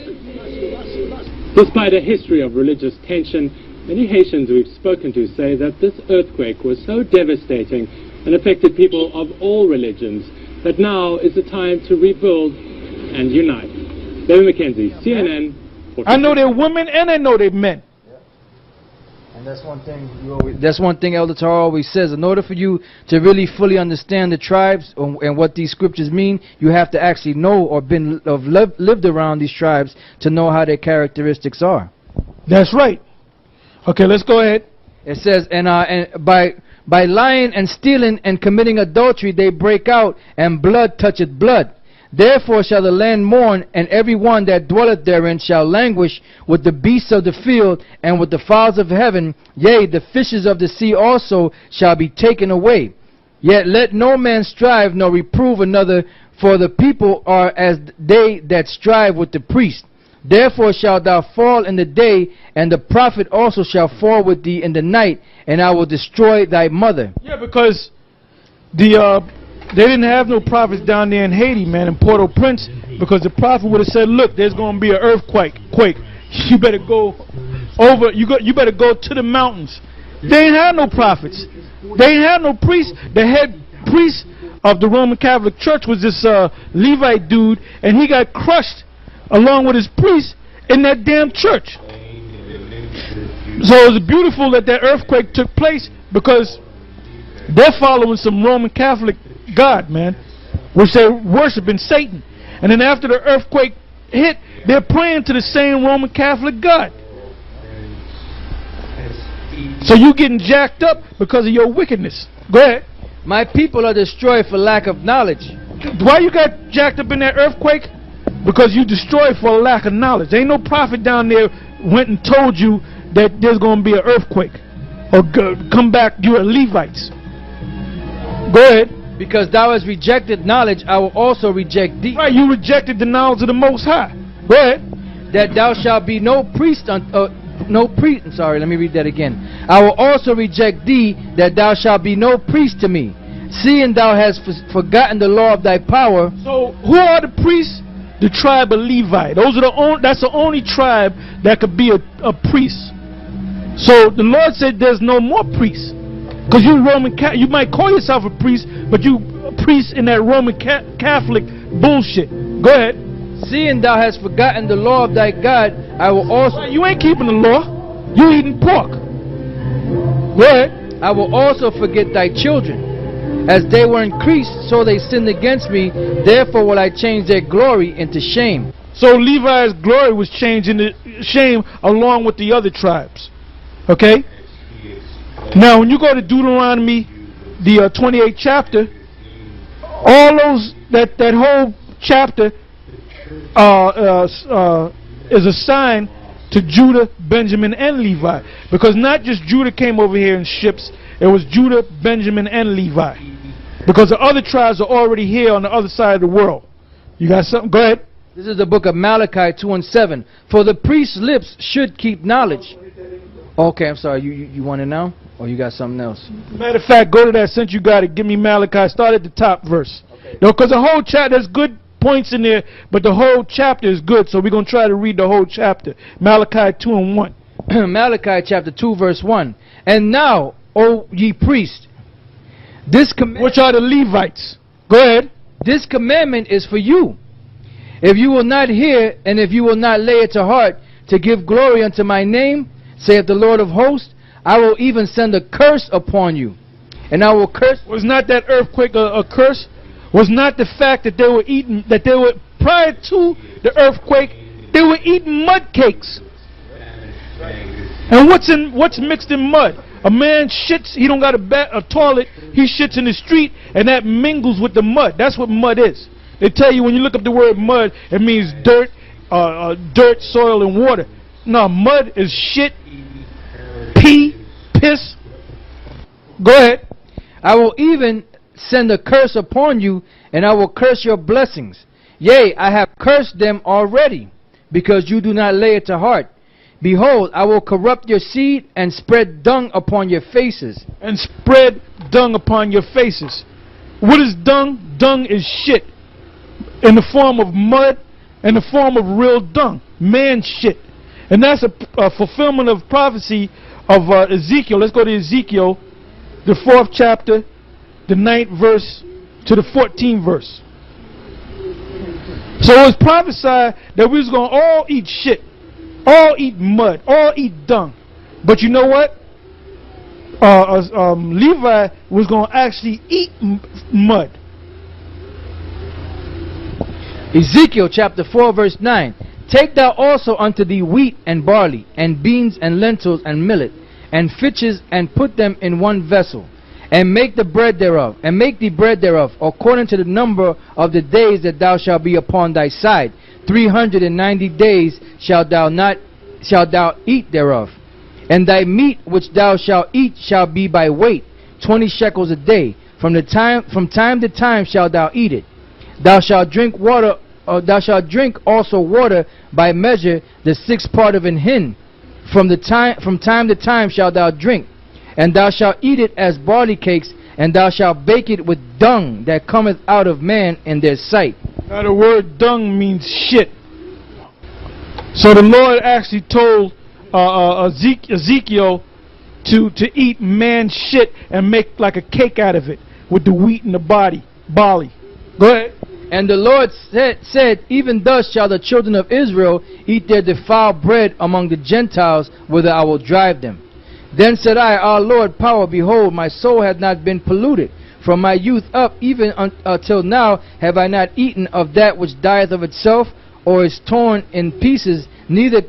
Despite a history of religious tension, many Haitians we've spoken to say that this earthquake was so devastating and affected people of all religions that now is the time to rebuild and unite. David McKenzie, CNN. I know they're women and I know they're men. And that's one thing Elder Tara always says. In order for you to really fully understand the tribes and what these scriptures mean, you have to actually know or lived around these tribes to know how their characteristics are. That's right. Okay, let's go ahead. It says, and by lying and stealing and committing adultery, they break out, and blood toucheth blood. Therefore shall the land mourn, and every one that dwelleth therein shall languish with the beasts of the field and with the fowls of heaven. Yea, the fishes of the sea also shall be taken away. Yet let no man strive nor reprove another, for the people are as they that strive with the priest. Therefore shalt thou fall in the day, and the prophet also shall fall with thee in the night, and I will destroy thy mother. Yeah, because they didn't have no prophets down there in Haiti, man, in Port-au-Prince, because the prophet would have said, look, there's going to be an earthquake. You better go over, you better go to the mountains. They ain't had no prophets. They ain't had no priests. The head priest of the Roman Catholic Church was this Levite dude, and he got crushed along with his priests in that damn church. So it was beautiful that earthquake took place, because they're following some Roman Catholic God, man, which they're worshiping Satan. And then after the earthquake hit, they're praying to the same Roman Catholic God. So you getting jacked up because of your wickedness. Go ahead. My people are destroyed for lack of knowledge. Why you got jacked up in that earthquake? Because you destroyed for a lack of knowledge. Ain't no prophet down there went and told you that there's going to be an earthquake. Or come back, you are Levites. Go ahead. Because thou hast rejected knowledge, I will also reject thee. Right, you rejected the knowledge of the Most High. Go ahead. That thou shalt be no priest let me read that again. I will also reject thee, that thou shalt be no priest to me, seeing thou hast forgotten the law of thy power. So who are the priests the tribe of Levi. Those are that's the only tribe that could be a priest. So the Lord said there's no more priests. Because you Roman you might call yourself a priest, but you a priest in that Roman Catholic bullshit. Go ahead. Seeing thou hast forgotten the law of thy God, I will also... You ain't keeping the law. You eating pork. Go ahead. I will also forget thy children. As they were increased, so they sinned against me. Therefore will I change their glory into shame. So Levi's glory was changed into shame along with the other tribes. Okay? Now when you go to Deuteronomy, the 28th chapter, all those, that whole chapter is assigned to Judah, Benjamin, and Levi. Because not just Judah came over here in ships, it was Judah, Benjamin, and Levi. Because the other tribes are already here on the other side of the world. You got something? Go ahead. This is the book of Malachi 2:7. For the priest's lips should keep knowledge. Okay, I'm sorry. You want it now? Or you got something else? Matter of fact, go to that since you got it. Give me Malachi. Start at the top verse. Okay. No, because the whole chapter, there's good points in there, but the whole chapter is good. So we're going to try to read the whole chapter. Malachi 2:1. Malachi chapter 2 verse 1. And now, O ye priests, this commandment... Which are the Levites. Go ahead. This commandment is for you. If you will not hear, and if you will not lay it to heart, to give glory unto my name, saith the Lord of hosts, I will even send a curse upon you. And I will curse... Was not that earthquake a curse? Was not the fact that they were eating, prior to the earthquake, they were eating mud cakes. And what's mixed in mud? A man shits, he don't got a toilet, he shits in the street, and that mingles with the mud. That's what mud is. They tell you when you look up the word mud, it means dirt, soil, and water. No, mud is shit, pee, piss. Go ahead. I will even send a curse upon you, and I will curse your blessings. Yea, I have cursed them already, because you do not lay it to heart. Behold, I will corrupt your seed and spread dung upon your faces. And spread dung upon your faces. What is dung? Dung is shit. In the form of mud, in the form of real dung. Man shit. And that's a fulfillment of prophecy of Ezekiel. Let's go to Ezekiel, the 4th chapter, the 9th verse to the 14th verse. So it was prophesied that we was going to all eat shit. All eat mud. All eat dung. But you know what? Levi was going to actually eat mud. Ezekiel chapter 4 verse 9. Take thou also unto thee wheat and barley, and beans and lentils and millet, and fitches, and put them in one vessel, and make the bread thereof, and make the bread thereof, according to the number of the days that thou shalt be upon thy side. 390 days shalt thou eat thereof. And thy meat which thou shalt eat shall be by weight, 20 shekels a day. From time to time shalt thou eat it. Thou shalt drink water. Thou shalt drink also water by measure, the 6th part of an hin. From time to time shalt thou drink. And thou shalt eat it as barley cakes, and thou shalt bake it with dung that cometh out of man in their sight. Now the word dung means shit. So the Lord actually told Ezekiel to eat man shit and make like a cake out of it with the wheat and the barley. Go ahead. And the Lord said, even thus shall the children of Israel eat their defiled bread among the Gentiles, whither I will drive them. Then said I, Our Lord, power, behold, my soul hath not been polluted. From my youth up, even until now, have I not eaten of that which dieth of itself, or is torn in pieces, neither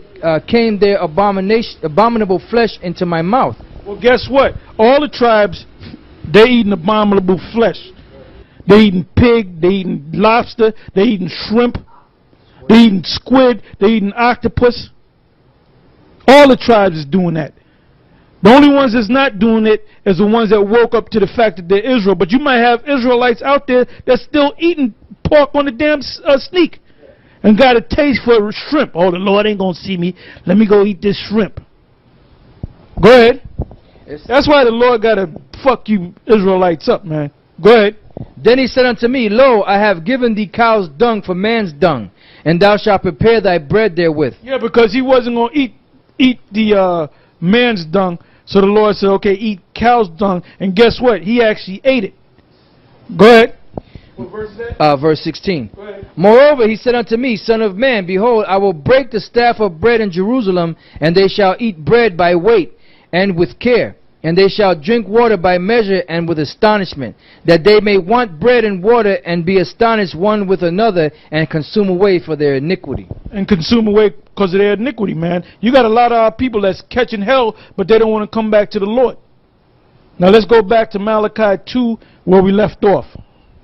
came there abominable flesh into my mouth. Well, guess what? All the tribes, they eating abominable flesh. They eating pig, they eating lobster, they eating shrimp, they eating squid, they eating octopus. All the tribes is doing that. The only ones that's not doing it is the ones that woke up to the fact that they're Israel. But you might have Israelites out there that's still eating pork on the damn sneak and got a taste for shrimp. Oh, the Lord ain't going to see me. Let me go eat this shrimp. Go ahead. That's why the Lord got to fuck you Israelites up, man. Go ahead. Then he said unto me, Lo, I have given thee cow's dung for man's dung, and thou shalt prepare thy bread therewith. Yeah, because he wasn't going to eat the man's dung. So the Lord said, okay, eat cow's dung. And guess what? He actually ate it. Go ahead. What verse is that? Verse 16. Go ahead. Moreover, he said unto me, Son of man, behold, I will break the staff of bread in Jerusalem, and they shall eat bread by weight and with care. And they shall drink water by measure and with astonishment, that they may want bread and water, and be astonished one with another, and consume away for their iniquity. And consume away because of their iniquity, man. You got a lot of our people that's catching hell, but they don't want to come back to the Lord. Now let's go back to Malachi 2, where we left off.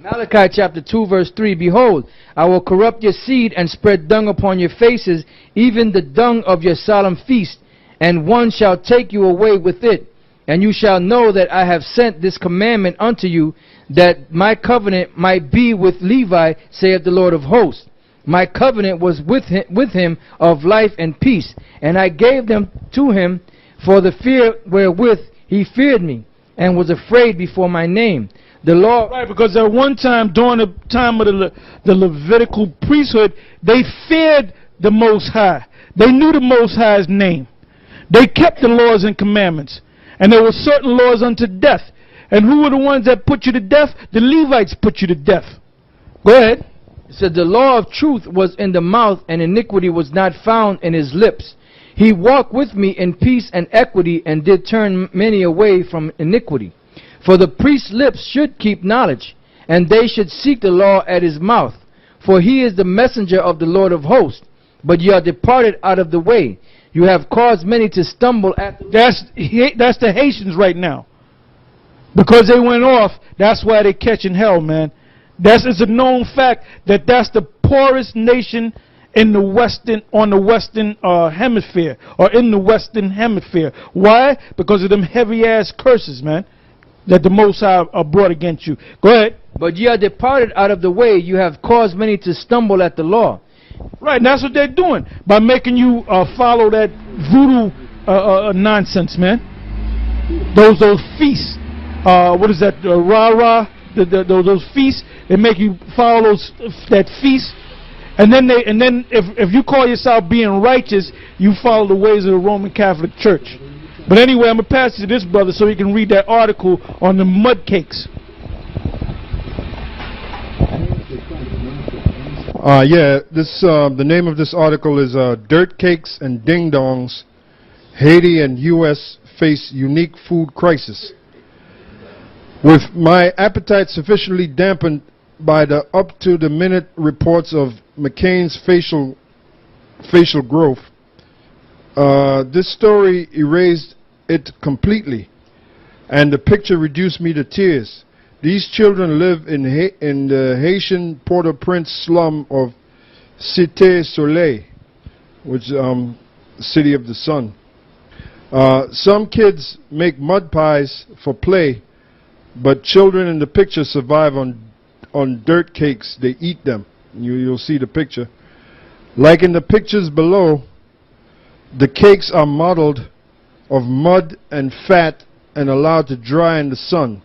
Malachi chapter 2 verse 3, Behold, I will corrupt your seed and spread dung upon your faces, even the dung of your solemn feast, and one shall take you away with it. And you shall know that I have sent this commandment unto you, that my covenant might be with Levi, saith the Lord of hosts. My covenant was with him of life and peace, and I gave them to him for the fear wherewith he feared me, and was afraid before my name. The Lord... Right, because at one time, during the time of the Levitical priesthood, they feared the Most High. They knew the Most High's name. They kept the laws and commandments. And there were certain laws unto death. And who were the ones that put you to death? The Levites put you to death. Go ahead. It said, the law of truth was in the mouth, and iniquity was not found in his lips. He walked with me in peace and equity, and did turn many away from iniquity. For the priest's lips should keep knowledge, and they should seek the law at his mouth. For he is the messenger of the Lord of hosts. But ye are departed out of the way. You have caused many to stumble at the... That's the Haitians right now. Because they went off, that's why they're catching hell, man. It's a known fact that that's the poorest nation in the on the Western hemisphere, or in the Western hemisphere. Why? Because of them heavy-ass curses, man, that the Most High are brought against you. Go ahead. But ye are departed out of the way. You have caused many to stumble at the law. Right, and that's what they're doing, by making you follow that voodoo nonsense, man. Those feasts. What is that? Rah-rah. Those feasts. They make you follow that feast. And then if you call yourself being righteous, you follow the ways of the Roman Catholic Church. But anyway, I'm going to pass it to this brother so he can read that article on the mud cakes. The name of this article is Dirt Cakes and Ding Dongs. Haiti and U.S. face unique food crisis. With my appetite sufficiently dampened by the up-to-the-minute reports of McCain's facial growth, this story erased it completely, and the picture reduced me to tears. These children live in the Haitian Port-au-Prince slum of Cité Soleil, which is City of the Sun. Some kids make mud pies for play, but children in the picture survive on dirt cakes. They eat them. You'll see the picture. Like in the pictures below, the cakes are modeled of mud and fat and allowed to dry in the sun.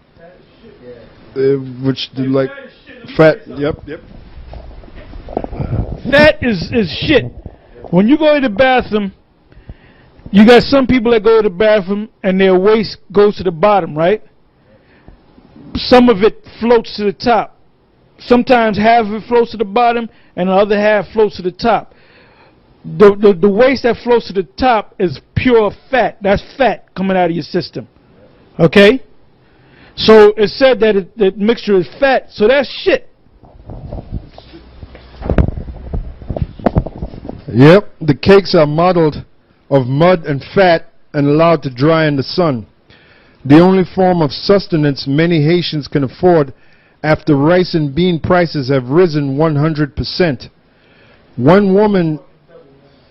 Which do like fat? Yep. Fat is shit. When you go to the bathroom, you got some people that go to the bathroom and their waist goes to the bottom, right? Some of it floats to the top. Sometimes half of it floats to the bottom and the other half floats to the top. The waist that floats to the top is pure fat. That's fat coming out of your system. Okay? So it said that that mixture is fat, so that's shit. Yep, the cakes are modeled of mud and fat and allowed to dry in the sun. The only form of sustenance many Haitians can afford after rice and bean prices have risen 100%. One woman,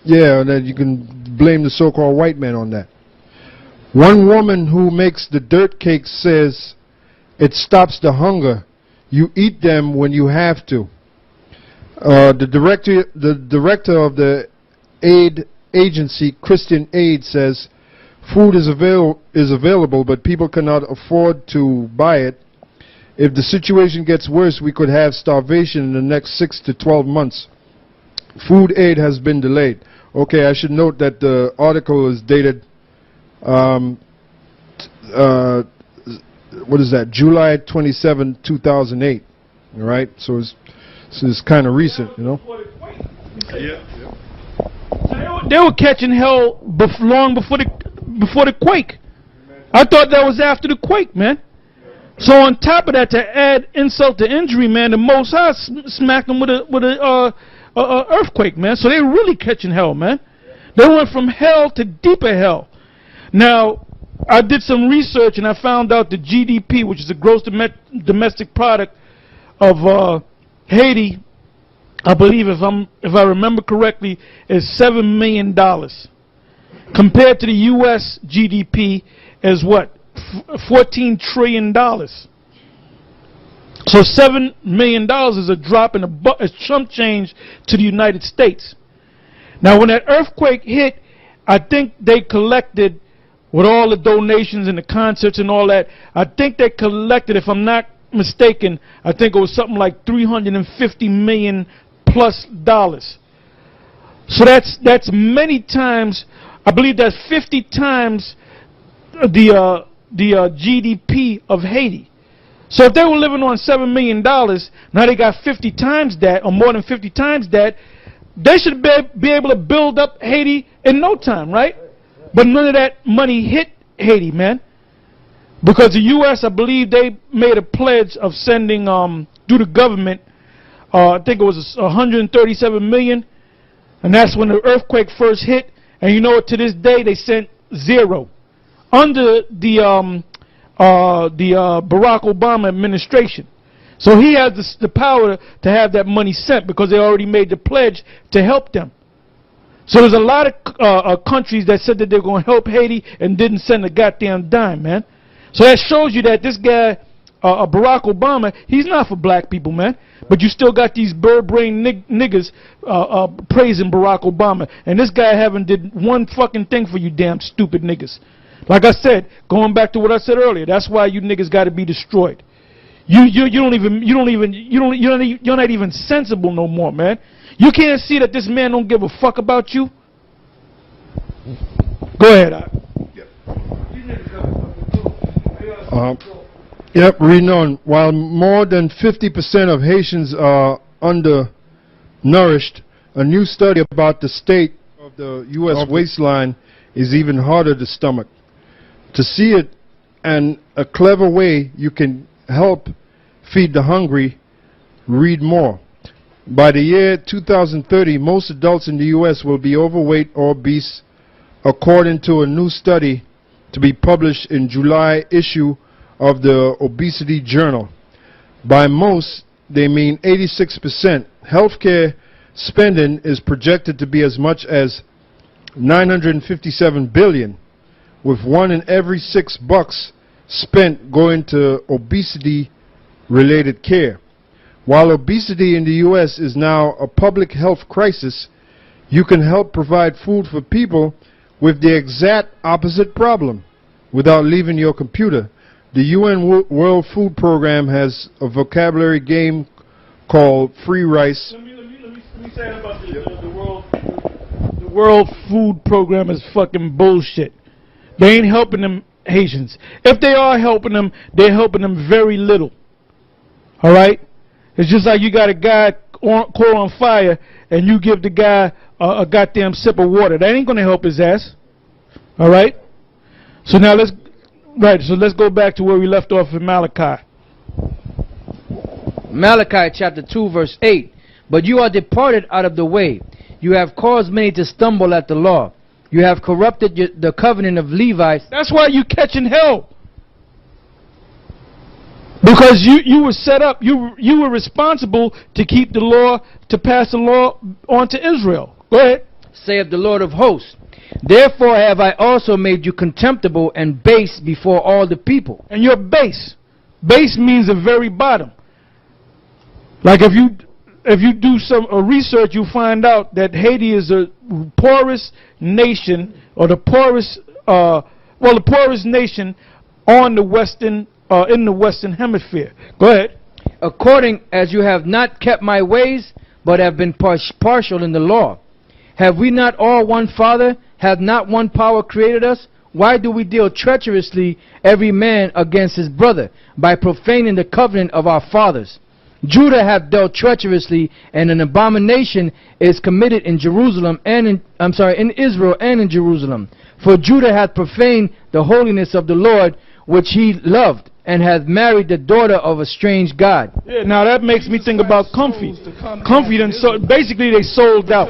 that you can blame the so-called white man on that. One woman who makes the dirt cakes says, it stops the hunger. You eat them when you have to. The director of the aid agency, Christian Aid, says, food is available, but people cannot afford to buy it. If the situation gets worse, we could have starvation in the next 6 to 12 months. food aid has been delayed. Okay, I should note that the article is dated, what is that, July 27, 2008, all right? So it's kind of recent, you know? Yeah. They were catching hell long before the quake. I thought that was after the quake, man. So on top of that, to add insult to injury, man, the Most High smacked them with a earthquake, man. So they were really catching hell, man. They went from hell to deeper hell. Now, I did some research and I found out the GDP, which is the gross domestic product of Haiti, I believe, if I remember correctly, is $7 million. Compared to the U.S. GDP is what? $14 trillion. So $7 million is a drop in a chump change to the United States. Now, when that earthquake hit, I think they collected, with all the donations and the concerts and all that, I think they collected, if I'm not mistaken, I think it was something like $350 million plus dollars. So that's many times, I believe that's 50 times the GDP of Haiti. So if they were living on $7 million, now they got 50 times that, or more than 50 times that, they should be able to build up Haiti in no time, right? But none of that money hit Haiti, man. Because the U.S., I believe they made a pledge of sending, through the government, I think it was $137 million, and that's when the earthquake first hit. And you know what, to this day, they sent zero. Under the Barack Obama administration. So he has the power to have that money sent because they already made the pledge to help them. So there's a lot of countries that said that they're going to help Haiti and didn't send a goddamn dime, man. So that shows you that this guy, Barack Obama, he's not for black people, man. But you still got these bird-brained niggas praising Barack Obama. And this guy haven't did one fucking thing for you damn stupid niggas. Like I said, going back to what I said earlier, that's why you niggas got to be destroyed. You're not even sensible no more, man. You can't see that this man don't give a fuck about you. Go ahead. Yep, reading on. While more than 50% of Haitians are undernourished, a new study about the state of the U.S. waistline is even harder to stomach. To see it and a clever way you can help feed the hungry, read more. By the year 2030, most adults in the U.S. will be overweight or obese, according to a new study to be published in July issue of the Obesity Journal. By most, they mean 86%. Healthcare spending is projected to be as much as $957 billion, with $1 in every $6 spent going to obesity-related care. While obesity in the U.S. is now a public health crisis, you can help provide food for people with the exact opposite problem without leaving your computer. The UN World Food Program has a vocabulary game called Free Rice. Let me say about the World Food Program is fucking bullshit. They ain't helping them Haitians. If they are helping them, they're helping them very little. Alright? It's just like you got a guy caught on fire and you give the guy a goddamn sip of water. That ain't going to help his ass. Alright? So now let's go back to where we left off in Malachi. Malachi chapter 2 verse 8. But you are departed out of the way. You have caused many to stumble at the law. You have corrupted the covenant of Levites. That's why you catching hell. Because you were set up, you were responsible to keep the law, to pass the law on to Israel. Go ahead. Saith the Lord of hosts. Therefore have I also made you contemptible and base before all the people. And you're base. Base means the very bottom. Like if you do some research, you find out that Haiti is the poorest nation, or the poorest nation on the western, in the Western Hemisphere. Go ahead. According as you have not kept my ways, but have been partial in the law. Have we not all one Father? Hath not one power created us? Why do we deal treacherously every man against his brother, by profaning the covenant of our fathers? Judah hath dealt treacherously, and an abomination is committed in Jerusalem and in Israel and in Jerusalem. For Judah hath profaned the holiness of the Lord, which he loved, and hath married the daughter of a strange god. Yeah, now that makes me think about Comfy. Comfy then basically they sold out.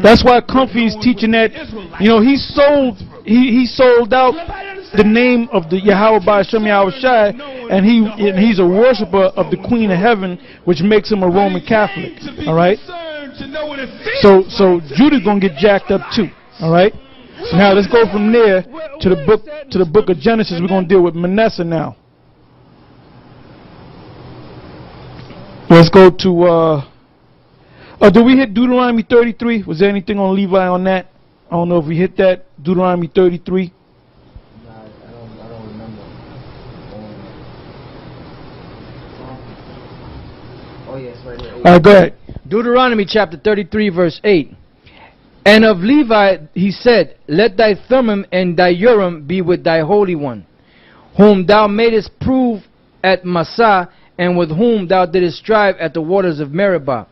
That's why Comfy is teaching that, you know, he sold out the name of the Yahawah bahasham Yahawashi, and he's a worshiper of the Queen of Heaven, which makes him a Roman Catholic. All right. So Judah's gonna get jacked up too. All right. Now let's go from there to the book of Genesis. We're going to deal with Manasseh now. Let's go to do we hit Deuteronomy 33? Was there anything on Levi on that? I don't know if we hit that. Deuteronomy 33. I don't remember. Oh yes, right there. All right, go ahead. Deuteronomy chapter 33 verse 8. And of Levi he said, Let thy Thummim and thy Urim be with thy Holy One, whom thou madest prove at Massah, and with whom thou didst strive at the waters of Meribah,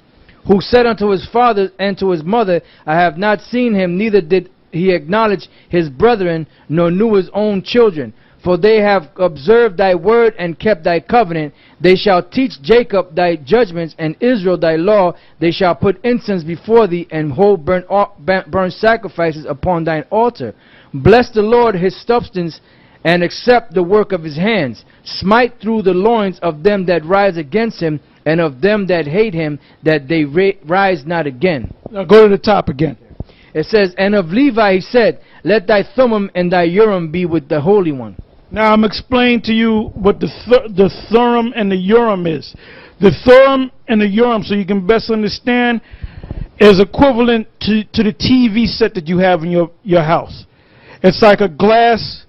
who said unto his father and to his mother, I have not seen him, neither did he acknowledge his brethren, nor knew his own children. For they have observed thy word and kept thy covenant. They shall teach Jacob thy judgments, and Israel thy law. They shall put incense before thee, and hold burnt sacrifices upon thine altar. Bless the Lord his substance, and accept the work of his hands. Smite through the loins of them that rise against him, and of them that hate him, that they rise not again. Now go to the top again. It says, And of Levi he said, Let thy Thummim and thy Urim be with the Holy One. Now I'm explaining to you what the Thummim and the Urim is. The Thummim and the Urim, so you can best understand, is equivalent to the TV set that you have in your house. It's like a glass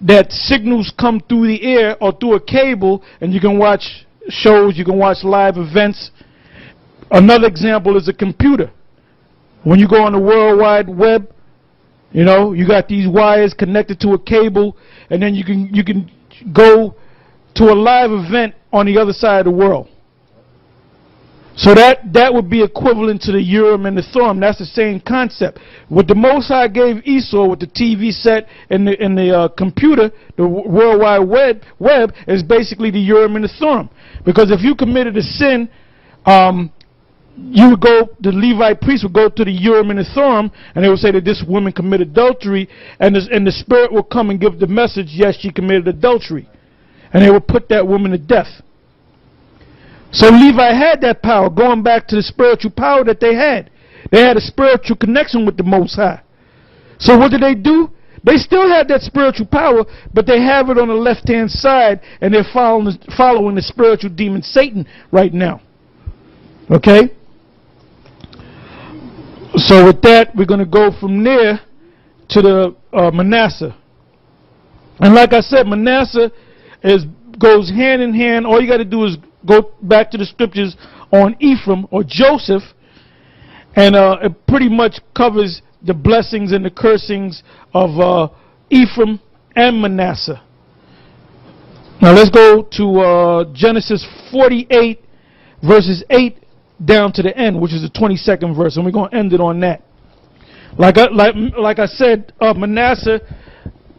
that signals come through the air or through a cable, and you can watch shows, you can watch live events. Another example is a computer. When you go on the World Wide Web, you know, you got these wires connected to a cable, and then you can go to a live event on the other side of the world. So that would be equivalent to the Urim and the Thummim. That's the same concept. What the Most High gave Esau with the TV set and the computer, the World Wide Web, is basically the Urim and the Thummim. Because if you committed a sin, the Levite priest would go to the Urim and the Thummim, and they would say that this woman committed adultery, and the spirit will come and give the message, yes, she committed adultery. And they would put that woman to death. So Levi had that power, going back to the spiritual power that they had. They had a spiritual connection with the Most High. So what did they do? They still had that spiritual power, but they have it on the left-hand side, and they're following the spiritual demon Satan right now. Okay? So with that, we're going to go from there to the Manasseh. And like I said, Manasseh goes hand in hand. All you got to do is go back to the scriptures on Ephraim or Joseph, and it pretty much covers the blessings and the cursings of Ephraim and Manasseh. Now let's go to Genesis 48, verses 8 down to the end, which is the 22nd verse, and we're going to end it on that. Like I said, Manasseh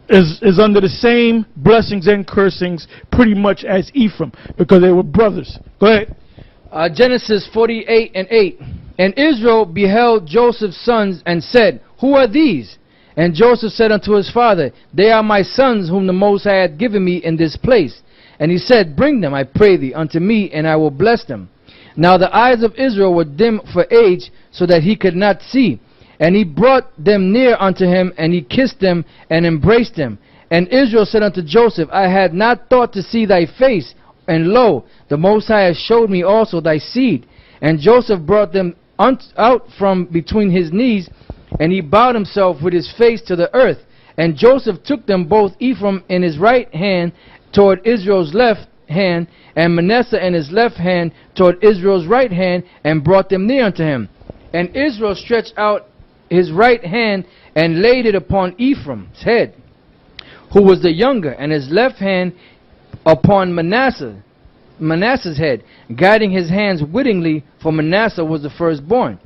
is under the same blessings and cursings pretty much as Ephraim, because they were brothers. Go ahead. Genesis 48 and 8. And Israel beheld Joseph's sons and said, Who are these? And Joseph said unto his father, They are my sons whom the Most High hath given me in this place. And he said, Bring them, I pray thee, unto me, and I will bless them. Now the eyes of Israel were dim for age, so that he could not see. And he brought them near unto him, and he kissed them, and embraced them. And Israel said unto Joseph, I had not thought to see thy face, and lo, the Most High has showed me also thy seed. And Joseph brought them out from between his knees, and he bowed himself with his face to the earth. And Joseph took them both, Ephraim in his right hand toward Israel's left, hand, and Manasseh and his left hand toward Israel's right hand, and brought them near unto him. And Israel stretched out his right hand and laid it upon Ephraim's head, who was the younger, and his left hand upon Manasseh's head, guiding his hands wittingly, for Manasseh was the firstborn.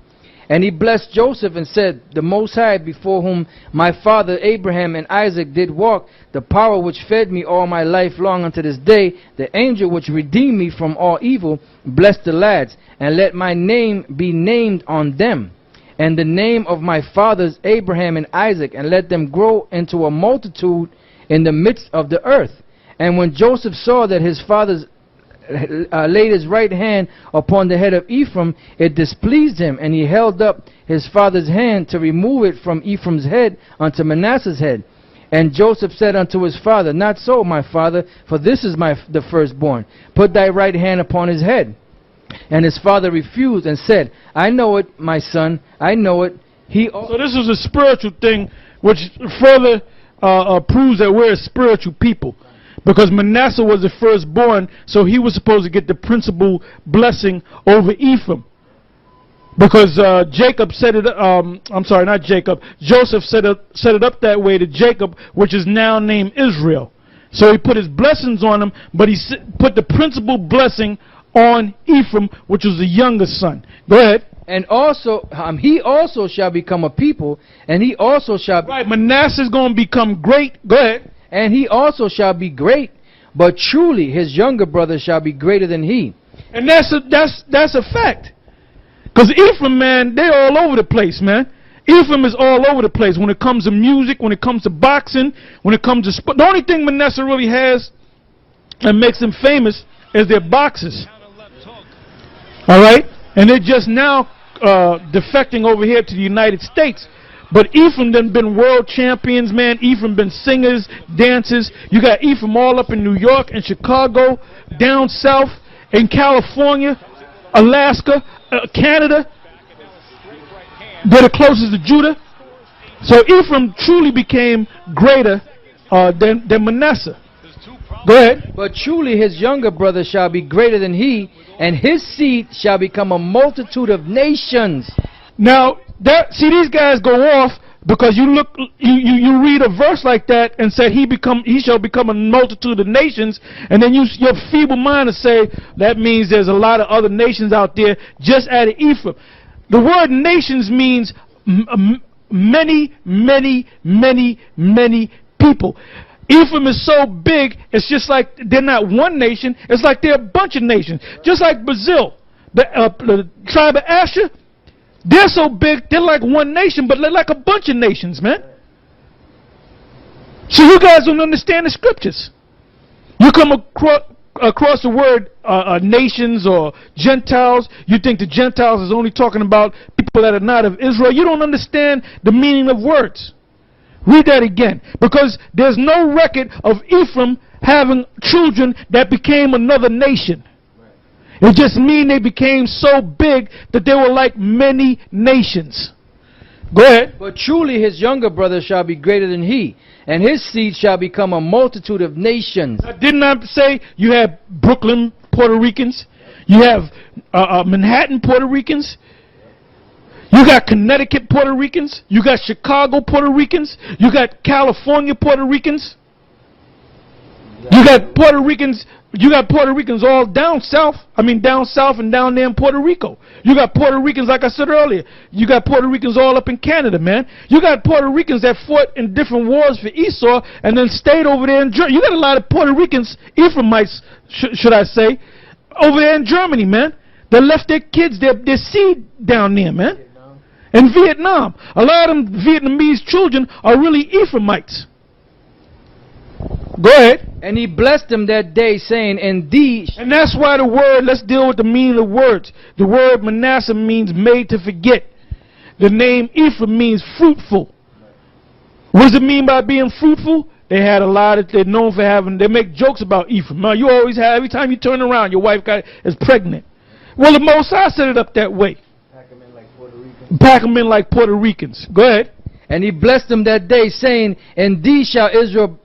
And he blessed Joseph and said, the Most High, before whom my father Abraham and Isaac did walk, the power which fed me all my life long unto this day, the angel which redeemed me from all evil, bless the lads, and let my name be named on them, and the name of my fathers Abraham and Isaac, and let them grow into a multitude in the midst of the earth. And when Joseph saw that his fathers laid his right hand upon the head of Ephraim, it displeased him, and he held up his father's hand to remove it from Ephraim's head unto Manasseh's head. And Joseph said unto his father, not so, my father, for this is the firstborn. Put thy right hand upon his head. And his father refused and said, I know it, my son, I know it. So this is a spiritual thing, which further proves that we're a spiritual people. Because Manasseh was the firstborn, so he was supposed to get the principal blessing over Ephraim. Because Jacob set it, I'm sorry, not Jacob. Joseph set it up that way to Jacob, which is now named Israel. So he put his blessings on him, but he put the principal blessing on Ephraim, which was the younger son. Go ahead. And also, he also shall become a people, and he also shall... Right, Manasseh is going to become great. Go ahead. And he also shall be great, but truly his younger brother shall be greater than he. And that's a fact. Because Ephraim, man, they're all over the place, man. Ephraim is all over the place when it comes to music, when it comes to boxing, when it comes to sport. The only thing Manasseh really has that makes him famous is their boxes. All right? And they're just now defecting over here to the United States. But Ephraim done been world champions, man. Ephraim been singers, dancers. You got Ephraim all up in New York and Chicago, down south, in California, Alaska, Canada. They're the closest to Judah. So Ephraim truly became greater than Manasseh. Go ahead. But truly his younger brother shall be greater than he, and his seed shall become a multitude of nations. Now, see, these guys go off because you read a verse like that and say he shall become a multitude of nations, and then your feeble mind will say that means there's a lot of other nations out there just out of Ephraim. The word nations means many, many, many, many people. Ephraim is so big, it's just like they're not one nation, it's like they're a bunch of nations. Just like Brazil, the tribe of Asher, they're so big, they're like one nation, but they're like a bunch of nations, man. So you guys don't understand the scriptures. You come across the word nations or Gentiles, you think the Gentiles is only talking about people that are not of Israel. You don't understand the meaning of words. Read that again. Because there's no record of Ephraim having children that became another nation. It just means they became so big that they were like many nations. Go ahead. But truly his younger brother shall be greater than he, and his seed shall become a multitude of nations. Didn't I say you have Brooklyn Puerto Ricans? You have Manhattan Puerto Ricans? You got Connecticut Puerto Ricans? You got Chicago Puerto Ricans? You got California Puerto Ricans? You got Puerto Ricans all down south. I mean down south and down there in Puerto Rico. You got Puerto Ricans, like I said earlier. You got Puerto Ricans all up in Canada, man. You got Puerto Ricans that fought in different wars for Esau and then stayed over there in Germany. You got a lot of Puerto Ricans, Ephraimites, should I say, over there in Germany, man. They left their kids, their seed down there, man. In Vietnam. A lot of them Vietnamese children are really Ephraimites. Go ahead. And he blessed them that day, saying, indeed. And that's why the word, let's deal with the meaning of words. The word Manasseh means made to forget. The name Ephraim means fruitful. What does it mean by being fruitful? They had a lot of, they're known for having, they make jokes about Ephraim. Now, you always have, every time you turn around, your wife is pregnant. Well, the Most High set it up that way. Pack them in like Puerto Ricans. Go ahead. And he blessed them that day, saying, indeed shall Israel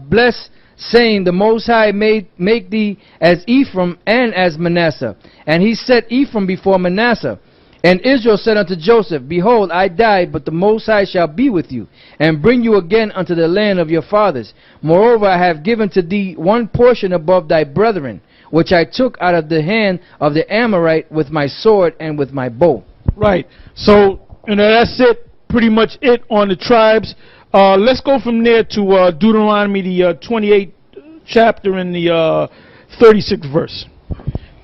bless saying, the Most High make thee as Ephraim and as Manasseh. And he set Ephraim before Manasseh. And Israel said unto Joseph, Behold, I died, but the Most High shall be with you, and bring you again unto the land of your fathers. Moreover, I have given to thee one portion above thy brethren, which I took out of the hand of the Amorite with my sword and with my bow. Right. So, that's it. Pretty much it on the tribes. Let's go from there to Deuteronomy, the 28th chapter and the 36th verse.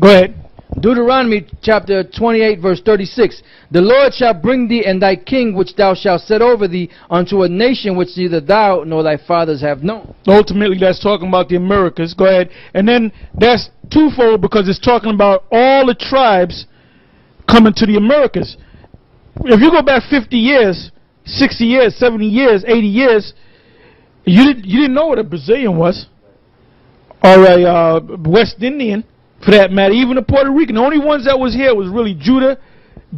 Go ahead. Deuteronomy chapter 28 verse 36. The Lord shall bring thee and thy king which thou shalt set over thee unto a nation which neither thou nor thy fathers have known. Ultimately, that's talking about the Americas. Go ahead. And then that's twofold because it's talking about all the tribes coming to the Americas. If you go back 50 years, 60 years, 70 years, 80 years, you didn't know what a Brazilian was or a West Indian. For that matter, even the Puerto Rican. The only ones that was here was really Judah,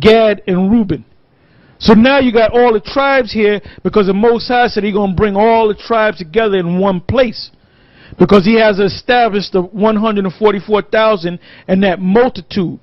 Gad, and Reuben. So now you got all the tribes here because the Most High said He's going to bring all the tribes together in one place. Because He has established the 144,000 and that multitude,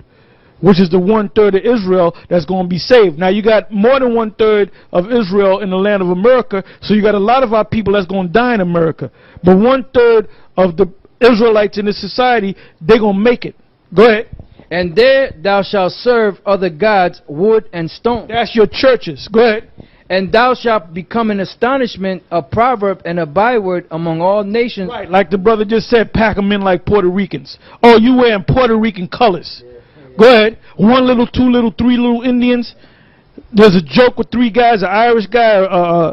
which is the 1/3 of Israel that's going to be saved. Now you got more than 1/3 of Israel in the land of America, so you got a lot of our people that's going to die in America. But 1/3 of the Israelites in this society, they're going to make it. Go ahead. And there thou shalt serve other gods, wood and stone. That's your churches. Go ahead. And thou shalt become an astonishment, a proverb, and a byword among all nations. Right, like the brother just said, pack them in like Puerto Ricans. Oh, you wearing Puerto Rican colors. Go ahead. 1 little, 2 little, 3 little Indians. There's a joke with 3 guys, an Irish guy,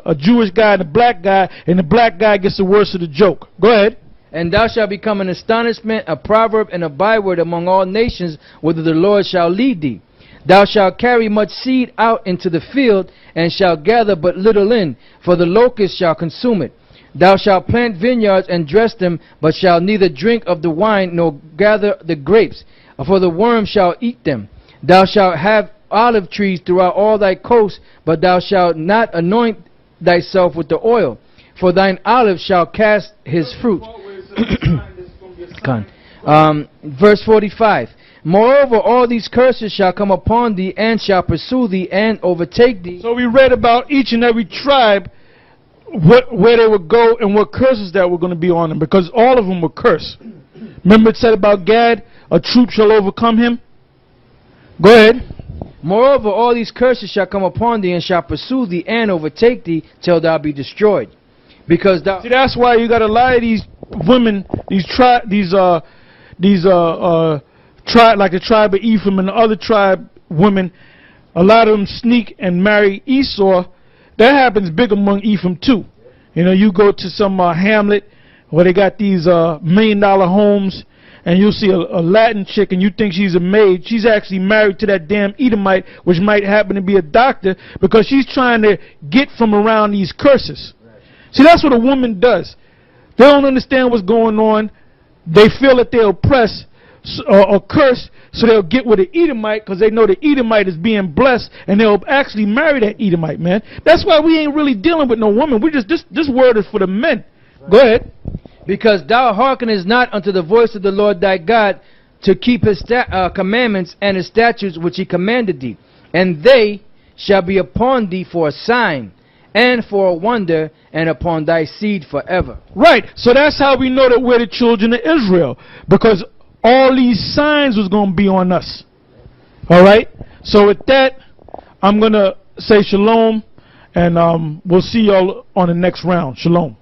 a Jewish guy, and a black guy, and the black guy gets the worst of the joke. Go ahead. And thou shalt become an astonishment, a proverb, and a byword among all nations, whither the Lord shall lead thee. Thou shalt carry much seed out into the field, and shalt gather but little in, for the locust shall consume it. Thou shalt plant vineyards and dress them, but shalt neither drink of the wine nor gather the grapes, for the worm shall eat them. Thou shalt have olive trees throughout all thy coasts, but thou shalt not anoint thyself with the oil, for thine olive shall cast his fruit. Verse 45. Moreover, all these curses shall come upon thee, and shall pursue thee, and overtake thee. So we read about each and every tribe, where they would go, and what curses that were going to be on them, because all of them were cursed. Remember it said about Gad, a troop shall overcome him? Go ahead. Moreover, all these curses shall come upon thee, and shall pursue thee, and overtake thee, till thou be destroyed. Because thou... See, that's why you got a lot of these women, like the tribe of Ephraim and the other tribe women, a lot of them sneak and marry Esau. That happens big among Ephraim too. You know, you go to some hamlet where they got these $1 million homes, and you'll see a Latin chick and you think she's a maid. She's actually married to that damn Edomite, which might happen to be a doctor, because she's trying to get from around these curses. See, that's what a woman does. They don't understand what's going on. They feel that they're oppressed or cursed, so they'll get with an Edomite because they know the Edomite is being blessed, and they'll actually marry that Edomite, man. That's why we ain't really dealing with no woman. We just this word is for the men. Go ahead. Because thou hearkenest not unto the voice of the Lord thy God, to keep his commandments and his statutes which he commanded thee. And they shall be upon thee for a sign, and for a wonder, and upon thy seed forever. Right. So that's how we know that we're the children of Israel, because all these signs was going to be on us. All right. So with that, I'm going to say shalom, and we'll see y'all on the next round. Shalom.